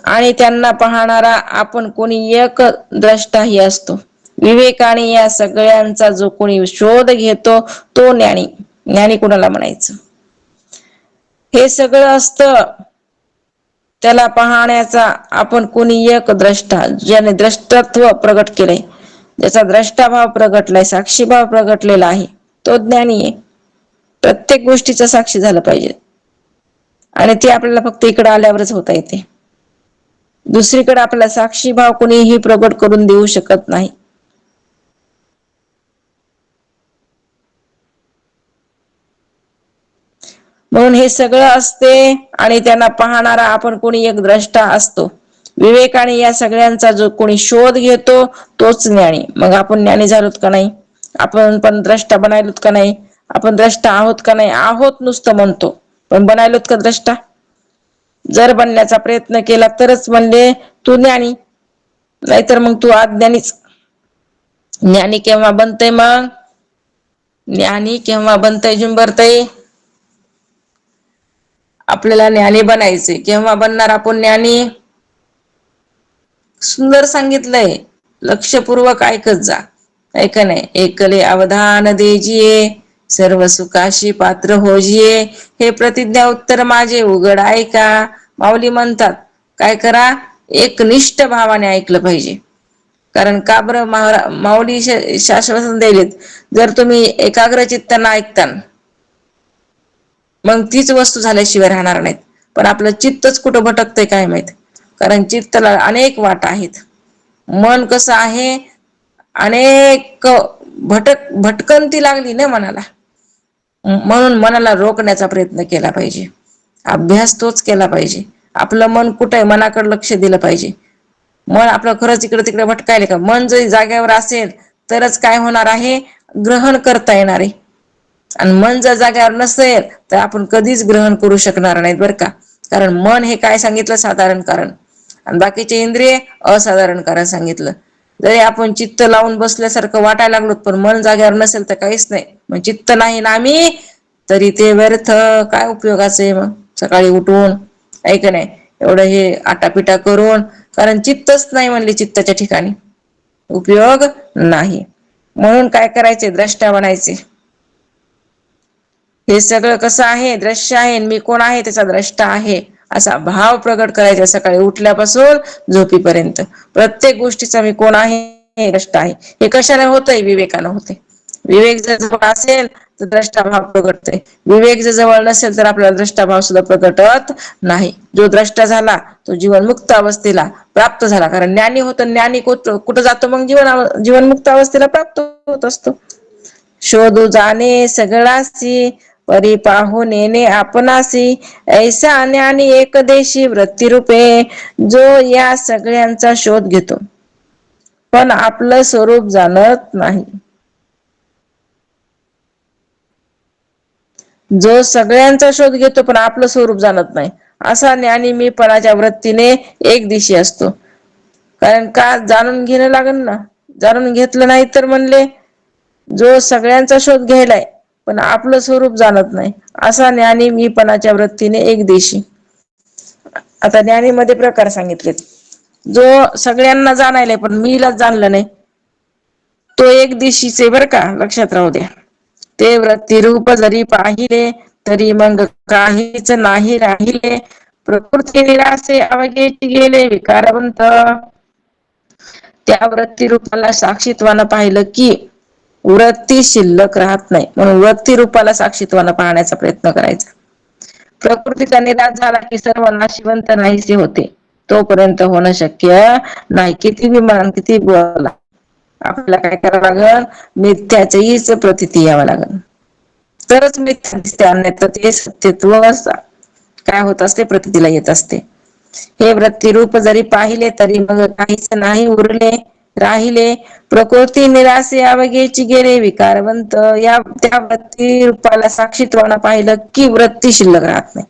आणि त्यांना पाहणारा आपण कोणी एक द्रष्टाही असतो. विवेकाने या सगळ्यांचा जो कोणी शोध घेतो तो ज्ञानी. ज्ञानी कोणाला म्हणायचं? हे सगळं असत, त्याला पाहण्याचा आपण कोणी एक द्रष्टा, ज्याने द्रष्टत्व प्रगट केलंय, ज्याचा द्रष्टाभाव प्रगटलाय, साक्षीभाव प्रगटलेला आहे, तो ज्ञानी आहे. प्रत्येक गोष्टीचा साक्षी झालं पाहिजे आणि ते आपल्याला फक्त इकडे आल्यावरच होता येते. दुसरीकडे आपल्याला साक्षीभाव कोणीही प्रगट करून देऊ शकत नाही. म्हणून हे सगळं असते आणि त्यांना पाहणारा आपण कोणी एक द्रष्टा असतो. विवेकाने या सगळ्यांचा जो कोणी शोध घेतो तोच ज्ञानी. मग आपण ज्ञानी झालोत का नाही? आपण पण द्रष्टा बनायलोत का नाही? आपण द्रष्टा आहोत का नाही? आहोत नुसतं म्हणतो, पण बनायलोत का द्रष्टा? जर बनण्याचा प्रयत्न केला तरच म्हणले तू ज्ञानी, नाहीतर मग तू अज्ञानीच. ज्ञानी केव्हा बनतय? मग ज्ञानी केव्हा बनतय? झुंबरतय. आपल्याला ज्ञानी बनायचे. केव्हा बनणार आपण ज्ञानी? सुंदर सांगितलंय, लक्षपूर्वक ऐकत जा. ऐक नाही, एकले अवधान देजिये, सर्व सुखाशी पात्र होजिये, हे प्रतिज्ञा उत्तर माझे उघड ऐका. माऊली म्हणतात काय करा? एकनिष्ठ भावाने ऐकलं पाहिजे. कारण का बरं? माऊली शाश्वत दिलेत, जर तुम्ही एकाग्र चित्तानं ऐकता मग तीच वस्तू झाल्याशिवाय राहणार नाहीत. पण आपलं चित्तच कुठं भटकतंय काय माहित. कारण चित्ताला अनेक वाट आहेत. मन कसं आहे, अनेक भटकंती लागली ना मनाला, म्हणून मनाला रोखण्याचा प्रयत्न केला पाहिजे. अभ्यास तोच केला पाहिजे. आपलं मन कुठं आहे, मनाकडे लक्ष दिलं पाहिजे. मन आपलं खरंच इकडे तिकडे भटकायला का, मन जरी जागेवर असेल तरच काय होणार आहे, ग्रहण करता येणार आहे. आणि मन जर जागेवर नसेल तर आपण कधीच ग्रहण करू शकणार नाहीत बरं का. कारण मन हे काय सांगितलं, साधारण कारण, आणि बाकीचे इंद्रिय असाधारण कारण सांगितलं. जरी आपण चित्त लावून बसल्यासारखं वाटायला लागलो, पण मन जागेवर नसेल तर काहीच नाही. मग चित्त नाही ना आम्ही तरी ते व्यर्थ, काय उपयोगाचे मग सकाळी उठून, ऐक नाही एवढं हे आटापिटा करून, कारण चित्तच नाही म्हणले चित्ताच्या ठिकाणी उपयोग नाही. म्हणून काय करायचे, द्रष्टा बनायचे. हे सगळं कसं आहे, दृश्य आहे, मी कोण आहे त्याचा द्रष्टा आहे असा भाव प्रगट करायचा. सकाळी उठल्यापासून झोपीपर्यंत प्रत्येक गोष्टीचा मी कोण आहे हे द्रष्टा आहे. हे कशाने होतंय, विवेकानं होते. विवेक जर जवळ असेल तर द्रष्टाभाव प्रगटते. विवेक जर जवळ नसेल तर आपल्याला द्रष्टाभाव सुद्धा प्रगटत नाही. जो द्रष्टा झाला तो जीवनमुक्त अवस्थेला प्राप्त झाला. कारण ज्ञानी होत, ज्ञानी कुठं जातो मग, जीवनमुक्त अवस्थेला प्राप्त होत असतो. शोधू जाणे सगळासी, परी पाहून येणे आपणासी, ऐसा ज्ञानी एकदेशी वृत्तीरूपे, जो या सगळ्यांचा शोध घेतो पण आपलं स्वरूप जाणत नाही. जो सगळ्यांचा शोध घेतो पण आपलं स्वरूप जाणत नाही, असा ज्ञानी मीपणाच्या वृत्तीने एक दिशी असतो. कारण का, जाणून घेणं लागेल ना. जाणून घेतलं नाही तर म्हणले, जो सगळ्यांचा शोध घ्यायलाय पण आपलं स्वरूप जाणत नाही, असा ज्ञानी मीपणाच्या वृत्तीने एक देशी. आता ज्ञानीमध्ये प्रकार सांगितलेत. जो सगळ्यांना जाणायलाय पण मीलाच जाणलं नाही, तो एक दिशीचे बर का, लक्षात राहू द्या. ते वृत्तीरूप जरी पाहिले तरी मग काहीच नाही राहिले, प्रकृती निरासे अवघेची गेले विकारवंत, त्या वृत्तीरूपाला साक्षीत्वानं पाहिलं की वृत्ती शिल्लक राहत नाही. म्हणून वृत्ती रूपाला साक्षीत्वानं पाहण्याचा प्रयत्न करायचा. प्रकृतीचा निराश झाला की सर्व नाशिवंत नाहीसे होते, तोपर्यंत होणं शक्य नाही. किती बी म्हणा, किती बोला, आपल्याला काय करावं लागल, मिथ्याचीच प्रतीती यावं लागल, तरच मिथ्या दिसते, अन्यथा ते सत्यत्व काय होत असते, प्रतीला येत असते. हे वृत्तीरूप जरी पाहिले तरी मग काहीच नाही उरले राहिले, प्रकृती निरासे अवघेची गेले विकारवंत, या त्या वृत्ती रूपाला साक्षीत्वानं पाहिलं की वृत्ती शिल्लक राहत नाही.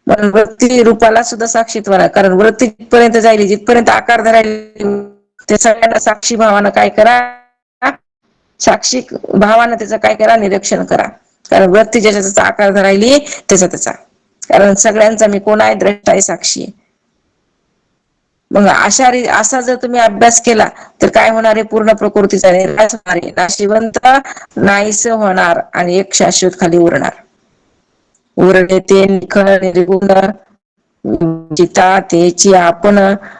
पण वृत्ती रूपाला सुद्धा साक्षीत्वानं, कारण वृत्ती जिथपर्यंत जाईल, जिथपर्यंत आकार धरायला, ते सगळ्यांना साक्षी भावानं काय करा, साक्षी भावानं त्याचं काय करा, निरीक्षण करा. कारण वृत्ती ज्याचा त्याचा आकार धरायली त्याचा त्याचा, कारण सगळ्यांचा मी कोण आहे, द्रष्टा आहे, साक्षी आहे. मग असा जर तुम्ही अभ्यास केला तर काय होणार आहे, पूर्ण प्रकृतीचा निराश होणार आहे, नाशिवंत नाहीस होणार आणि एक शाश्वत खाली उरणार. उरणे ते निखळ निर्गुण जिता तेची आपण,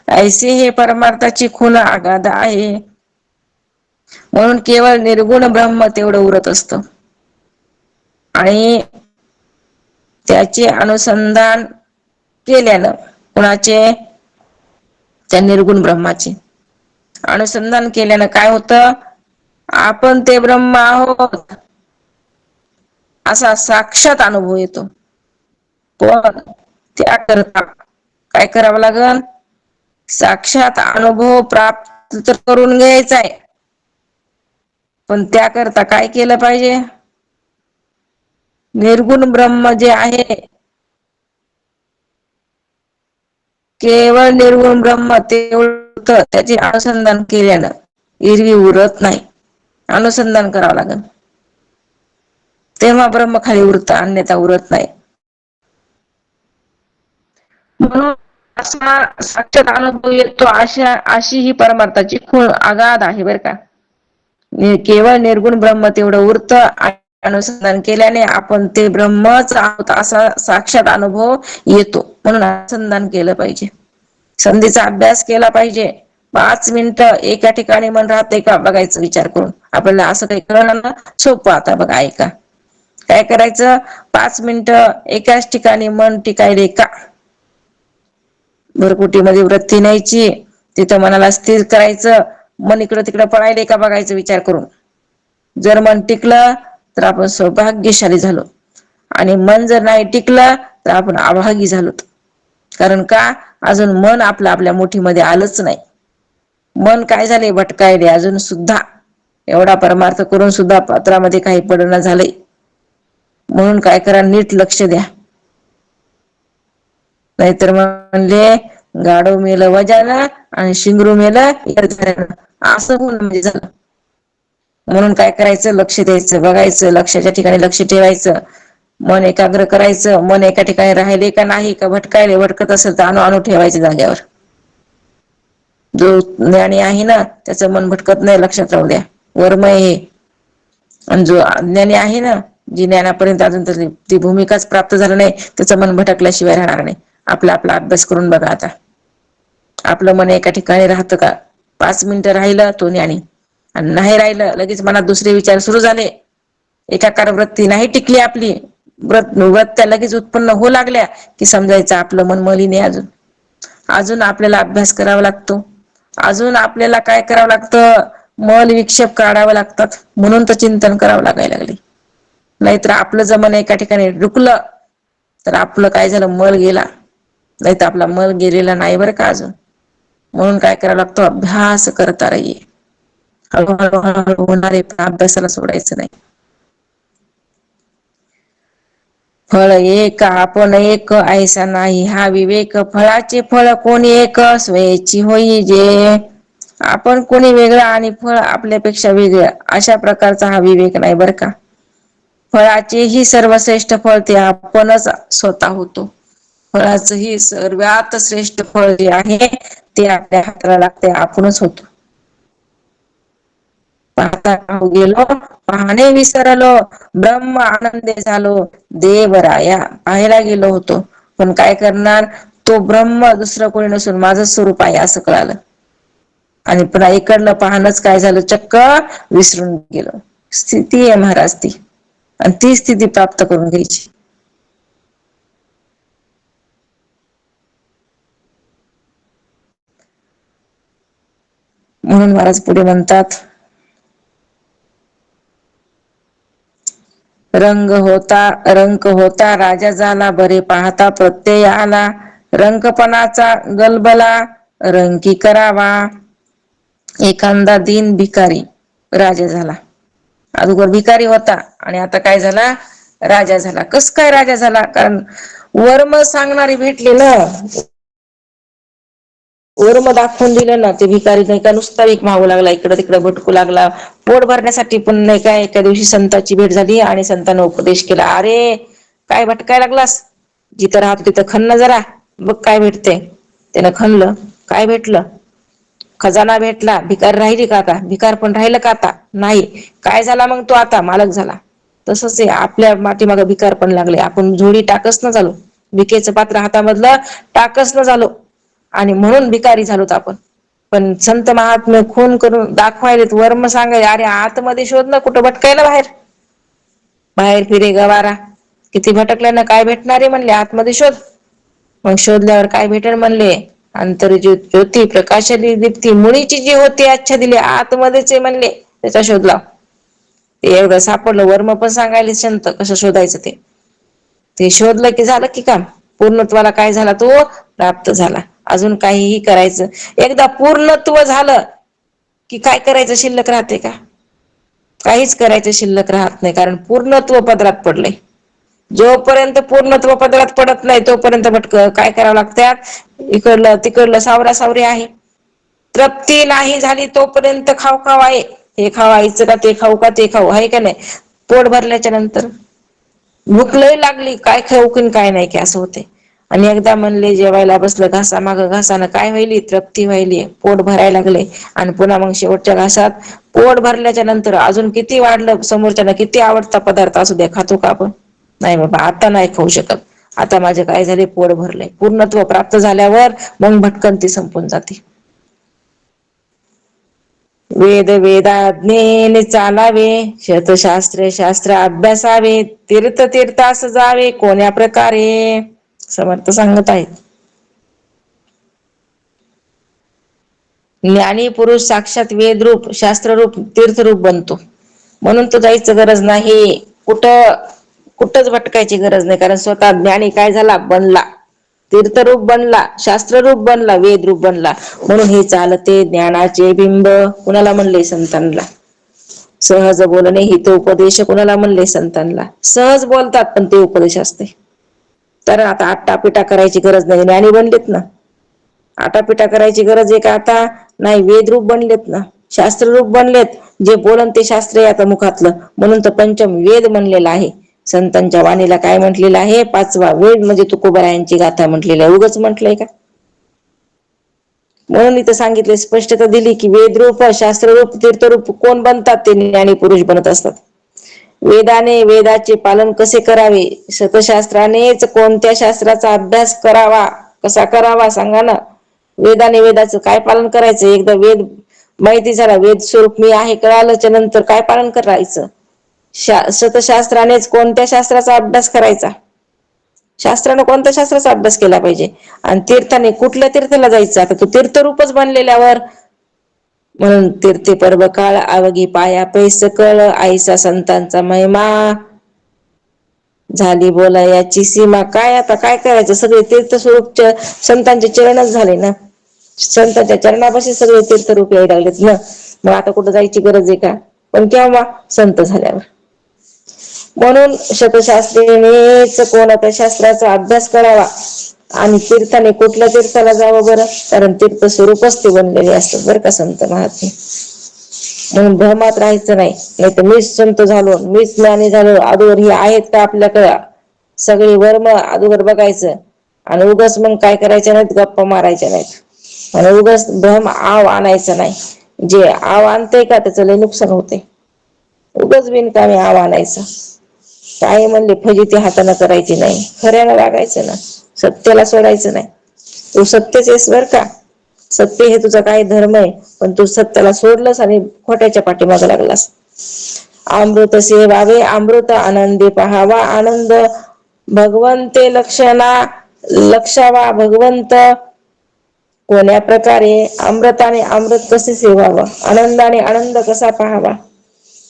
ऐसे हे परमार्थाची खूण आगाध आहे. म्हणून केवळ निर्गुण ब्रह्म तेवढं उरत असतं आणि त्याचे अनुसंधान केल्यानं, कुणाचे, त्या निर्गुण ब्रह्माचे अनुसंधान केल्यानं काय होतं, आपण ते ब्रह्म आहोत असा साक्षात अनुभव येतो. पण त्याकरता काय करावं लागल, साक्षात अनुभव प्राप्त तर करून घ्यायचाय, पण त्याकरता काय केलं पाहिजे, निर्गुण ब्रह्म जे आहे, केवळ निर्गुण ब्रह्म तेवढं त्याचे अनुसंधान केल्यानं एरवी उरत नाही, अनुसंधान करावं लागेल, तेव्हा ब्रह्म खाली उरतं, अन्यथा उरत नाही. म्हणून असा साक्षात अनुभव येतो, अशी ही परमार्थाची खूण आगाध आहे बर का. केवळ निर्गुण ब्रह्म तेवढं उरतं, अनुसंधान केल्याने आपण ते ब्रह्मच आहोत असा साक्षात अनुभव येतो. म्हणून अनुसंधान केलं पाहिजे, संधीचा अभ्यास केला पाहिजे. 5 मिनिटं एका ठिकाणी मन राहते का बघायचं विचार करून, आपल्याला असं काही कळलं ना, सोपं आता बघा ऐका. काय करायचं, 5 मिनिटं एकाच ठिकाणी मन टिकायले का. भरकुटीमध्ये वृत्ती न्यायची, तिथं मनाला स्थिर करायचं. मन इकडं तिकडं पळायले का बघायचं विचार करून. जर मन टिकलं तर आपण सौभाग्यशाली झालो, आणि मन जर नाही टिकलं तर आपण अभागी झालो. कारण का, अजून मन आपलं आपल्या मुठीमध्ये आलंच नाही. मन काय झाले, भटकायले अजून सुद्धा. एवढा परमार्थ करून सुद्धा पात्रामध्ये काही पडना झालंय. म्हणून काय करा, नीट लक्ष द्या. नाहीतर म्हणले, गाढव मेलं वजानं आणि शिंगरू मेलं असं होऊन म्हणजे झालं. म्हणून काय करायचं, लक्ष द्यायचं, बघायचं, लक्षाच्या ठिकाणी लक्ष ठेवायचं. मन एकाग्र करायचं. मन एका ठिकाणी राहिले का नाही, का भटकायले, भटकत असेल तर आणू ठेवायचे जाग्यावर. जो ज्ञानी आहे ना, त्याचं मन भटकत नाही, लक्षात राहू द्या. वर्मय हे. आणि जो अज्ञानी आहे ना, जी ज्ञानापर्यंत अजून ती भूमिकाच प्राप्त झाली नाही, त्याचं मन भटकल्याशिवाय राहणार नाही. आपला अभ्यास करून बघा आता. आपलं मन एका ठिकाणी राहतं का? 5 मिनिटं राहिलं तो ज्ञानी, आणि नाही राहिलं लगेच मनात दुसरे विचार सुरू झाले, एकाकार वृत्ती नाही टिकली आपली, वृत्त्या लगेच उत्पन्न होऊ लागल्या की समजायचं आपलं मन मलिन आहे. अजून आपल्याला अभ्यास करावा लागतो. अजून आपल्याला काय करावं लागतं, मल विक्षेप काढावं लागतात. म्हणून तर चिंतन करावं लागायला लागले. नाहीतर आपलं जर मन एका ठिकाणी रुकलं तर आपलं काय झालं, मल गेला. नाही तर आपला मल गेलेला नाही बरं का अजून. म्हणून काय करावं लागतं, अभ्यास करता राहीये. हळूहळू होणारे, पण अभ्यासाला सोडायचं नाही. फळ एक आपण एक ऐसा नाही हा विवेक, फळाचे फळ कोणी एक स्वयेची होई जे. आपण कोणी वेगळं आणि फळ आपल्यापेक्षा वेगळं, अशा प्रकारचा हा विवेक नाही बरं का. फळाचे ही सर्वश्रेष्ठ फळ ते आपणच स्वतः होतो. फळाचं ही सर्वात श्रेष्ठ फळ जे आहे ते आपल्या हाताला लागते, आपणच होतो. पाहता पाहू गेलो पाहणे विसरलो, ब्रह्म आनंदे झालो देवराया. पाहायला गेलो होतो, पण काय करणार, तो ब्रह्म दुसरं कोणी नसून माझं स्वरूप आहे असं कळालं. आणि पुन्हा इकडलं पाहणच काय झालं, चक्क विसरून गेलो. स्थिती आहे महाराज ती, आणि ती स्थिती प्राप्त करून घ्यायची. म्हणून महाराज पुढे म्हणतात, रंक होता राजा झाला, बरे पाहता प्रत्यय आला. रंकपणाचा गलबला रंकी करावा, एखादा दीन भिकारी राजा झाला. अगोदर भिकारी होता आणि आता काय झाला, राजा झाला. कस काय राजा झाला, कारण वर्म सांगणारी भेटली ना. वर्म दाखवून दिलं ना, ते भिकारी नाही का नुसता भीक मागू लागला, इकडं तिकडं भटकू लागला. पोट भरण्यासाठी पण नाही का, एका दिवशी संतांची भेट झाली आणि संतांना उपदेश केला. अरे काय भटकाय लागलास, जिथं राहतो तिथं खण जरा, बघ काय भेटते. त्यानं खणलं, काय भेटलं, खजाना भेटला. भिकार राहिली का आता, भिकार पण राहिलं का आता नाही. काय झाला मग तो आता मालक झाला. तसंच आहे, आपल्या पाठीमागे भिकार पण लागले, आपण झोडी टाकस न झालो, भिकेचं पात्र हातामधलं टाकस न झालो, आणि म्हणून भिकारी झालोत आपण. पण संत महात्मे खून करून दाखवायलेत, वर्म सांगाय, अरे आतमध्ये शोध ना, कुठं भटकायला बाहेर. बाहेर फिरे गवारा, किती भटकल्यानं काय भेटणारे म्हणले, आतमध्ये शोध. मग शोधल्यावर काय भेटेल म्हणले, अंतर्ज्योती प्रकाशाली दीप्ती, मुळीची जी होती अच्छा दिली आतमध्येच म्हणले, त्याचा शोध लाव. ते एवढं सापडलं. वर्म पण सांगायले संत कसं शोधायचं ते शोधलं की झालं की काम. पूर्णत्वाला काय झाला, तो प्राप्त झाला. अजून काहीही करायचं, एकदा पूर्णत्व झालं कि काय करायचं शिल्लक राहते का, काहीच करायचं शिल्लक राहत नाही. कारण पूर्णत्व पदरात पडलंय. जोपर्यंत पूर्णत्व पदरात पडत नाही तोपर्यंत भटक काय करावं लागतात, इकडलं तिकडलं सावरासावरी आहे. तृप्ती नाही झाली तोपर्यंत खाऊ खाऊ आहे. हे खावायचं का ते खाऊ का ते खाऊ, आहे का नाही. पोट भरल्याच्या नंतर भूक लय लागली, काय खाऊ की काय नाही की असं होते. आणि एकदा म्हणले जेवायला बसलं, घासा मागं घासानं काय व्हायली, तृप्ती व्हायली, पोट भरायला लागले. आणि पुन्हा मग शेवटच्या घासात पोट भरल्याच्या नंतर अजून किती वाढलं, समोरच्याला किती आवडता पदार्थ असू द्या, खातो का आपण, नाही बाबा आता नाही खाऊ शकत. आता माझे काय झाले, पोट भरले. पूर्णत्व प्राप्त झाल्यावर मग भटकंती संपून जाते. वेद वेदाज्ञेने चालावे, शतशास्त्र शास्त्र अभ्यासावे, तीर्थ तीर्थास जावे कोण्या प्रकारे. समर्थ सांगत आहेत. ज्ञानी पुरुष साक्षात वेदरूप, शास्त्ररूप, तीर्थरूप बनतो. म्हणून तो जायचं गरज नाही कुठंच भटकायची गरज नाही. कारण स्वतः ज्ञानी काय झाला, बनला, तीर्थरूप बनला, शास्त्ररूप बनला, वेदरूप बनला. म्हणून हे चालते ज्ञानाचे बिंब. कुणाला म्हणले? संतांना. सहज बोलणे हितोपदेश कुणाला म्हणले? संतांना. सहज बोलतात पण ते उपदेश असते. तर आता आटापिटा करायची गरज नाही, ज्ञानी बनलेत ना. आटापिटा करायची गरज आहे का आता? नाही. वेदरूप बनलेत ना, शास्त्ररूप बनलेत. जे बोलन ते शास्त्र आहे आता मुखातलं. म्हणून तर पंचम वेद म्हणलेला आहे. संतांच्या वाणीला काय म्हटलेलं आहे? पाचवा वेद म्हणजे तुकोबारायांची गाथा म्हटलेली आहे. उगच म्हटलंय का? म्हणून इथं सांगितले, स्पष्टता दिली की वेदरूप, शास्त्ररूप, तीर्थरूप कोण बनतात? ते ज्ञानी पुरुष बनत असतात. वेदाने वेदाचे पालन कसे करावे? सतशास्त्रानेच कोणत्या शास्त्राचा अभ्यास करावा? कसा करावा सांगा ना. वेदाने वेदाचं काय पालन करायचं? एकदा वेद माहिती झाला, वेद स्वरूप मी आहे कळाल्याच्या नंतर काय पालन करायचं? सतशास्त्रानेच कोणत्या शास्त्राचा अभ्यास करायचा? शास्त्राने कोणत्या शास्त्राचा अभ्यास केला पाहिजे? आणि तीर्थाने कुठल्या तीर्थाला जायचं? आता तो तीर्थरूपच बनलेल्यावर. म्हणून तीर्थे पर्व काळ अवघी पाया पैस कळ, आईसा संतांचा महिमा झाली बोला याची सीमा. काय आता काय करायचं? सगळे तीर्थस्वरूप संतांचे चरणच झाले ना. संतांच्या चरणापाशी सगळे तीर्थरूप यायला लागलेत ना. मग आता कुठं जायची गरज आहे का? पण केव्हा? संत झाल्यावर. म्हणून शतशास्त्रेनेच कोणत्या शास्त्राचा अभ्यास करावा आणि तीर्थाने कुठल्या तीर्थाला जावं बरं? कारण तीर्थ स्वरूपच ते बनलेले असतात बरं का संत महात्मे. म्हणून भ्रमात राहायचं नाही. नाही तर मीच संत झालो, मीच ज्ञानी झालो, अगोदर ही आहेत का आपल्याकडं सगळी वर्म अगोदर बघायचं. आणि उगाच मग काय करायच्या नाहीत, गप्पा मारायच्या नाहीत. आणि उगाच भ्रम आव आणायचं नाही. जे आव आणते का त्याचं लय नुकसान होते. उगाच बिनकामी आव आणायचं. काय म्हणले फजिती हाताने करायची नाही, खऱ्याला लागायचं ना, सत्याला सोडायचं नाही. तू सत्यच आहेस बर का. सत्य हे तुझा काय धर्म आहे, पण तू सत्याला सोडलंस आणि खोट्याच्या पाठीमागे लागलास. अमृत सेवावे अमृत आनंदे पहावा आनंद, भगवंते लक्षावा भगवंत. कोण्या प्रकारे? अमृताने अमृत कसे सेवावं, आनंदाने आनंद कसा पाहावा,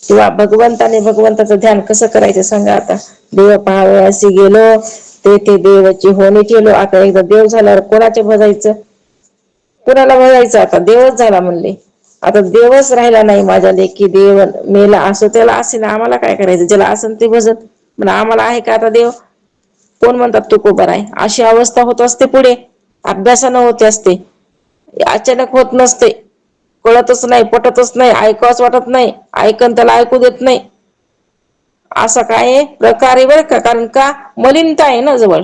किंवा भगवंताने भगवंताचं ध्यान कसं करायचं सांगा आता. देव पाहावे असे गेलो, तेथे देवाची होणी केलो. आता एकदा देव झाल्यावर कोणाचे भजायचं? कुणाला भजायचं? आता देवच झाला म्हणले. आता देवच राहिला नाही माझ्या लेकी. देव मेला असो त्याला असे ना, आम्हाला काय करायचं? ज्याला असन ते भजत. पण आम्हाला आहे का आता देव? कोण म्हणतात तुकोबर आहे? अशी अवस्था होत असते पुढे. अभ्यासानं होते असते, अचानक होत नसते. कळतच नाही, पटतच नाही, ऐकावंच वाटत नाही, ऐकन त्याला ऐकू देत नाही. असा काय प्रकारे बरं का. कारण का? मलिनता आहे ना जवळ,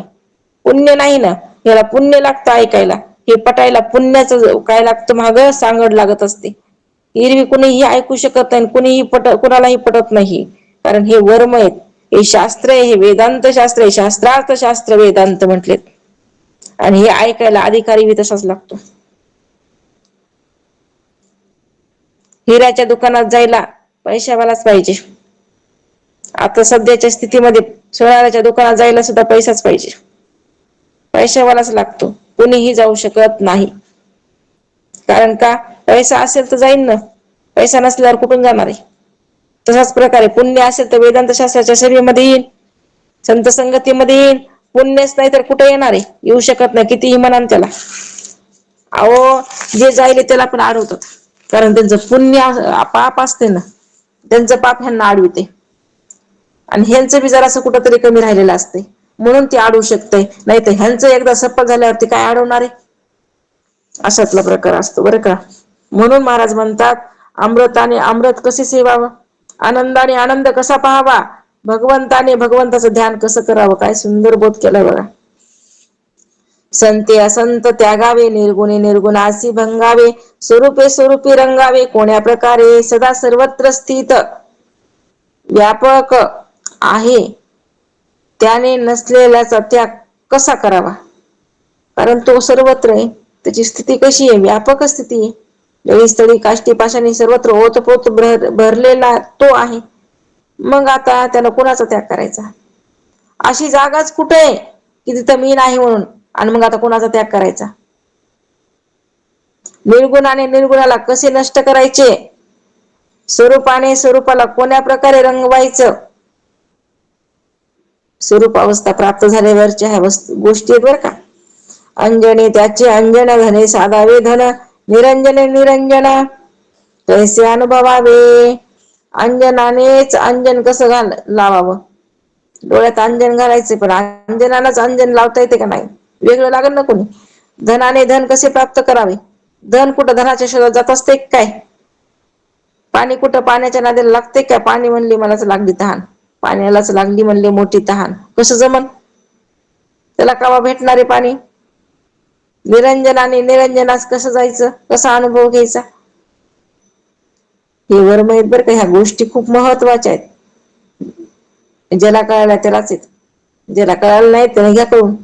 पुण्य नाही ना. याला पुण्य लागतं ऐकायला. हे पटायला पुण्याचं काय लागतं? माग सांगड लागत असते. एरवी कुणीही ऐकू शकत नाही, कुणालाही पटत नाही. कारण हे वर्म आहेत, हे शास्त्र आहे, हे वेदांत शास्त्र आहे. शास्त्रार्थ शास्त्र वेदांत म्हटलेत. आणि हे ऐकायला अधिकारी बी तसाच लागतो. हिऱ्याच्या दुकानात जायला पैशावालाच पाहिजे. आता सध्याच्या स्थितीमध्ये सोनाराच्या दुकानात जायला सुद्धा पैसाच पाहिजे. पैशावालाच लागतो, कुणीही जाऊ शकत नाही. कारण का? पैसा असेल तर जाईन ना, पैसा नसल्यावर कुठून जाणार आहे? तसाच प्रकारे पुण्य असेल तर वेदांत शास्त्राच्या सभेमध्ये येईल, संत संगतीमध्ये येईल. पुण्यच नाही तर कुठे येणार आहे? येऊ शकत नाही, कितीही म्हणान त्याला. अहो, जे जायले त्याला पण अडवतात. कारण त्यांचं पुण्य पाप असते ना, त्यांचं पाप ह्यांना अडविते. आणि ह्यांचं बी जरासं कुठंतरी कमी राहिलेलं असते, म्हणून ते अडवू शकते. नाही तर ह्यांचं एकदा सफल झाल्यावरती काय अडवणार आहे? अशातला प्रकार असतो बरं का. म्हणून महाराज म्हणतात, अमृताने अमृत कसे सेवावं, आनंदाने आनंद कसा पाहावा, भगवंताने भगवंताचं ध्यान कसं करावं. काय सुंदर बोध केलाय बघा. संते असंत त्यागावे, निर्गुणे निर्गुणासी भंगावे, स्वरूपे स्वरूपी रंगावे. कोण्या प्रकारे? सदा सर्वत्र स्थित व्यापक आहे, त्याने नसलेल्याचा त्याग कसा करावा. कारण तो सर्वत्र आहे, त्याची स्थिती कशी आहे? व्यापक स्थिती आहे. स्थळी काष्टी पाशाने सर्वत्र ओतपोत भरलेला तो आहे. मग आता त्याला कुणाचा त्याग करायचा? अशी जागाच कुठे आहे की तिथं मी नाही म्हणून, आणि मग आता कुणाचा त्याग करायचा? निर्गुणाने निर्गुणाला कसे नष्ट करायचे? स्वरूपाने स्वरूपाला कोण्या प्रकारे रंगवायचं? स्वरूप अवस्था प्राप्त झाल्यावरच्या ह्या गोष्टी आहेत बरं का. अंजने त्याचे अंजन धने साधावे धन, निरंजने निरंजन कैसे अनुभवावे. अंजनानेच अंजन कसं लावावं? डोळ्यात अंजन घालायचे, पण अंजनालाच अंजन लावता येते का? नाही, वेगळं लागेल ना कोणी. धनाने धन कसे प्राप्त करावे? धन कुठं धनाच्या शोधात जात असते काय? पाणी कुठं पाण्याच्या नादीला लागते काय? पाणी म्हणले मलाच लागली तहान, पाण्यालाच लागली म्हणले मोठी तहान, कसं जमन? त्याला कावा भेटणारे पाणी? निरंजनाने निरंजनास कसं जायचं? कसा अनुभव घ्यायचा? हे वर्म आहेत बरं का. ह्या गोष्टी खूप महत्वाच्या आहेत. ज्याला कळायला त्यालाच येत, ज्याला कळायला नाही त्याला घ्या कळून.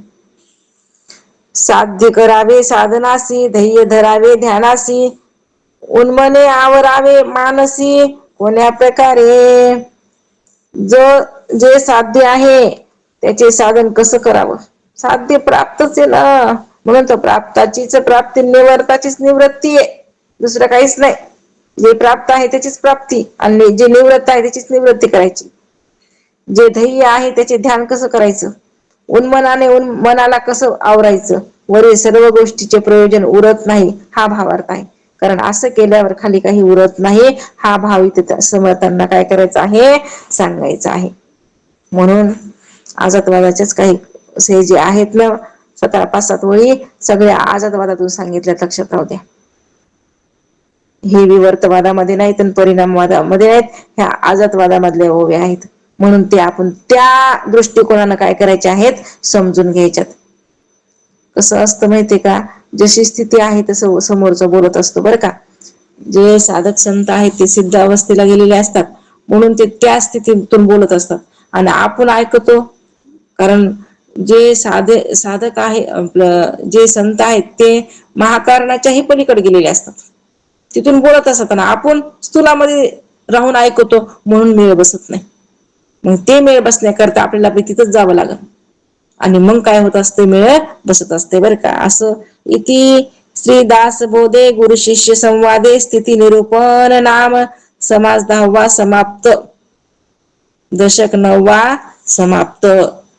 साध्य करावे साधनासी, ध्येय धरावे ध्यानासी, उन्मने आवरावे मानसी कोण्या प्रकारे. जे साध्य आहे त्याचे साधन कसं करावं? साध्य प्राप्तच आहे ना, म्हणून तर प्राप्ताचीच प्राप्ती, निवर्ताचीच निवृत्ती आहे, दुसरं काहीच नाही. जे प्राप्त आहे त्याचीच प्राप्ती, आणि जे निवृत्त आहे त्याचीच निवृत्ती करायची. जे ध्येय आहे त्याचे ध्यान कसं करायचं? उन्मनाने मनाला कसं आवरायचं? वरील सर्व गोष्टीचे प्रयोजन उरत नाही, हा भावार्थ आहे. कारण असं केल्यावर खाली काही उरत नाही, हा भाव इथे समर्थांना काय करायचा आहे? सांगायचा आहे. म्हणून आजातवादाचेच काही असे जे आहेत ना 5-7 वळी सगळ्या आजातवादातून सांगितल्या, लक्षात राहू द्या. हे विवर्तवादामध्ये नाहीत आणि परिणामवादामध्ये नाहीत, ह्या आजातवादामधल्या ओव्या आहेत. म्हणून ते आपण त्या दृष्टिकोनानं काय करायचे आहेत? समजून घ्यायच्यात. कसं असतं माहितीये का? जशी स्थिती आहे तसं समोरचं बोलत असतो बरं का. जे साधक संत आहेत ते सिद्ध अवस्थेला गेलेले असतात, म्हणून ते त्या स्थितीतून बोलत असतात, आणि आपण ऐकतो. कारण जे साधक आहे, आपलं जे संत आहेत ते महाकारणाच्याही पलीकडे गेलेले असतात, तिथून बोलत असतात. आपण स्थूलामध्ये राहून ऐकतो, म्हणून मेळ बसत नाही. मग ते मेळ बसण्याकरता आपल्याला तिथंच जावं लागेल, आणि मग काय होत असते? मेळ बसत असते बरं का. असं इति श्री दासबोधे गुरु शिष्य संवादे स्थिती निरूपण नाम समास 10वा समाप्त. दशक 9वा समाप्त.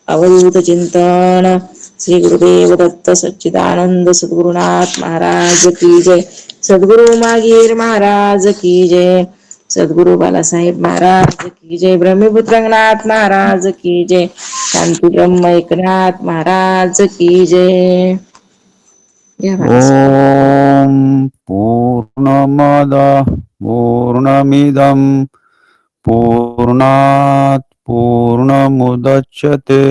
अवधूत चिंतन. श्री गुरुदेव दत्त सच्चिदानंद सद्गुरुनाथ महाराज की जय. सद्गुरु मागीर महाराज की जय. सद्गुरु बालासाहेब महाराज की जय. ब्रह्मपुत्र रंगनाथ महाराज की जय. शांती ब्रह्म एकनाथ महाराज की जय. ओम पूर्णमद पूर्णमिदं पूर्णात् पूर्णमुदच्यते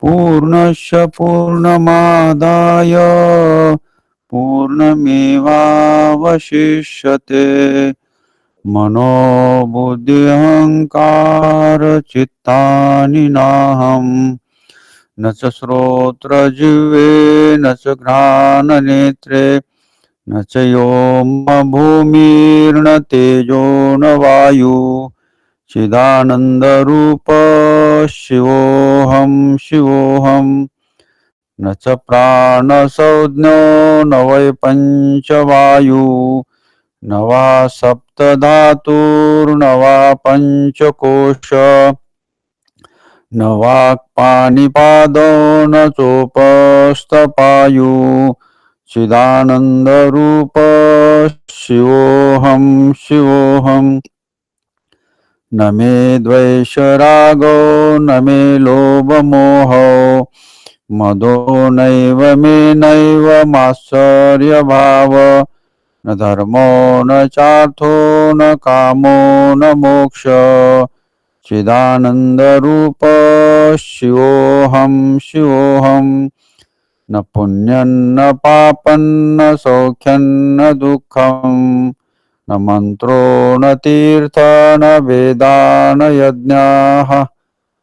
पूर्णस्य पूर्णमादाय पूर्णमेवावशिष्यते. मनोबुद्ध्यहंकार चित्तानि नाहम् न च श्रोत्रजिह्वे न च घ्राणनेत्रे न च व्योम भूमिर्न तेजो न वायु चिदानन्दरूप शिवोऽहं शिवोऽहं. न च प्राणसंज्ञो न वै पञ्चवायु न वा सप्तधातुर्न वा पञ्चकोश न वाक्पाणिपादो न चोपस्थपायु चिदानन्दरूप शिवोऽहं शिवोऽहं. न मे द्वेषरागो न मे लोभमोहो मदो नैव मे नैव मात्सर्यभाव न धर्मो न चार्थो न कामो न मोक्ष चिदानन्दरूप शिवोऽहं शिवोऽहं. न पुण्यं न पापं न सौख्यं न दुःखं न मन्त्रो न तीर्थ न वेदा न यज्ञाः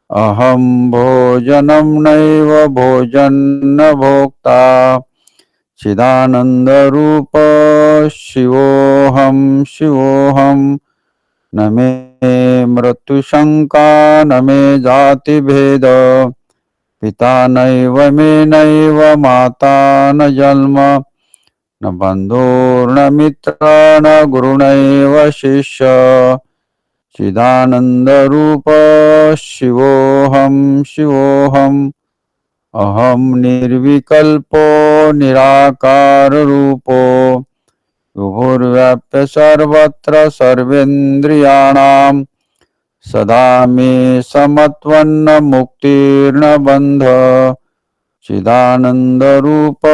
अहं भोजनं नैव भोजनं न भोक्ता चिदानन्दरूप शिवोऽहं शिवोऽहं न मे मृत्युशङ्का न मे जातिभेद पिता नैव मे नैव माता न जन्म न बन्धुर्न मित्र न गुरुणैव शिष्य चिदानन्दरूप शिवोऽहं शिवोऽहम् अहं निर्विकल्पो निराकाररूपो विभुर्व्याप्य सर्वत्र सर्वेन्द्रियाणां सदा मे समत्वन्न मुक्तिर्न बन्ध चिदानन्दरूप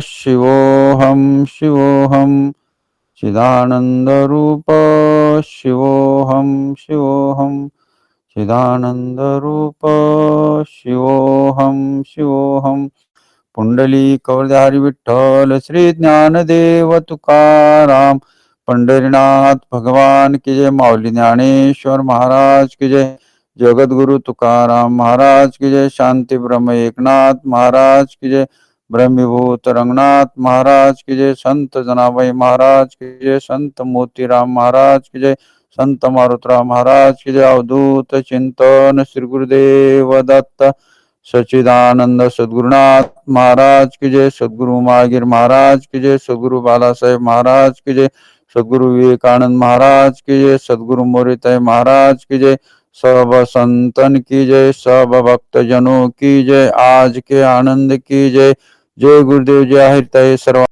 शिवोऽहं शिवोऽहम् चिदानन्दरूप शिवोऽहं शिवोऽहम् चिदानन्दरूप शिवोऽहं शिवोऽहम् पुंडलीकवरधारी विठ्ठल श्री ज्ञानदेव तुकाराम पंढरीनाथ भगवान की जय। माऊली ज्ञानेश्वर महाराज की जय। जगद्गुरु तुकाराम महाराज की जय। शांति ब्रह्म एकनाथ महाराज की जय। ब्रह्मभूत रंगनाथ महाराज की जय। संत जनाबाई महाराज की जय। संत मोतीराम महाराज की जय। संत मारुतराम महाराज की जय। अवधूत चिंतन श्री गुरुदेव दत्त सच्चिदानंद सद्गुरुनाथ महाराज की जय। सद्गुरु मागिर महाराज की जय। सद्गुरु बाला साहेब महाराज की जय। सद्गुरु विवेकानंद महाराज की जय। सद्गुरु मोरितय महाराज की जय। सब संतन की जय। सब भक्तजनों की जय। आज के आनंद की जय। जय गुरुदेव जय हरितय सर्व।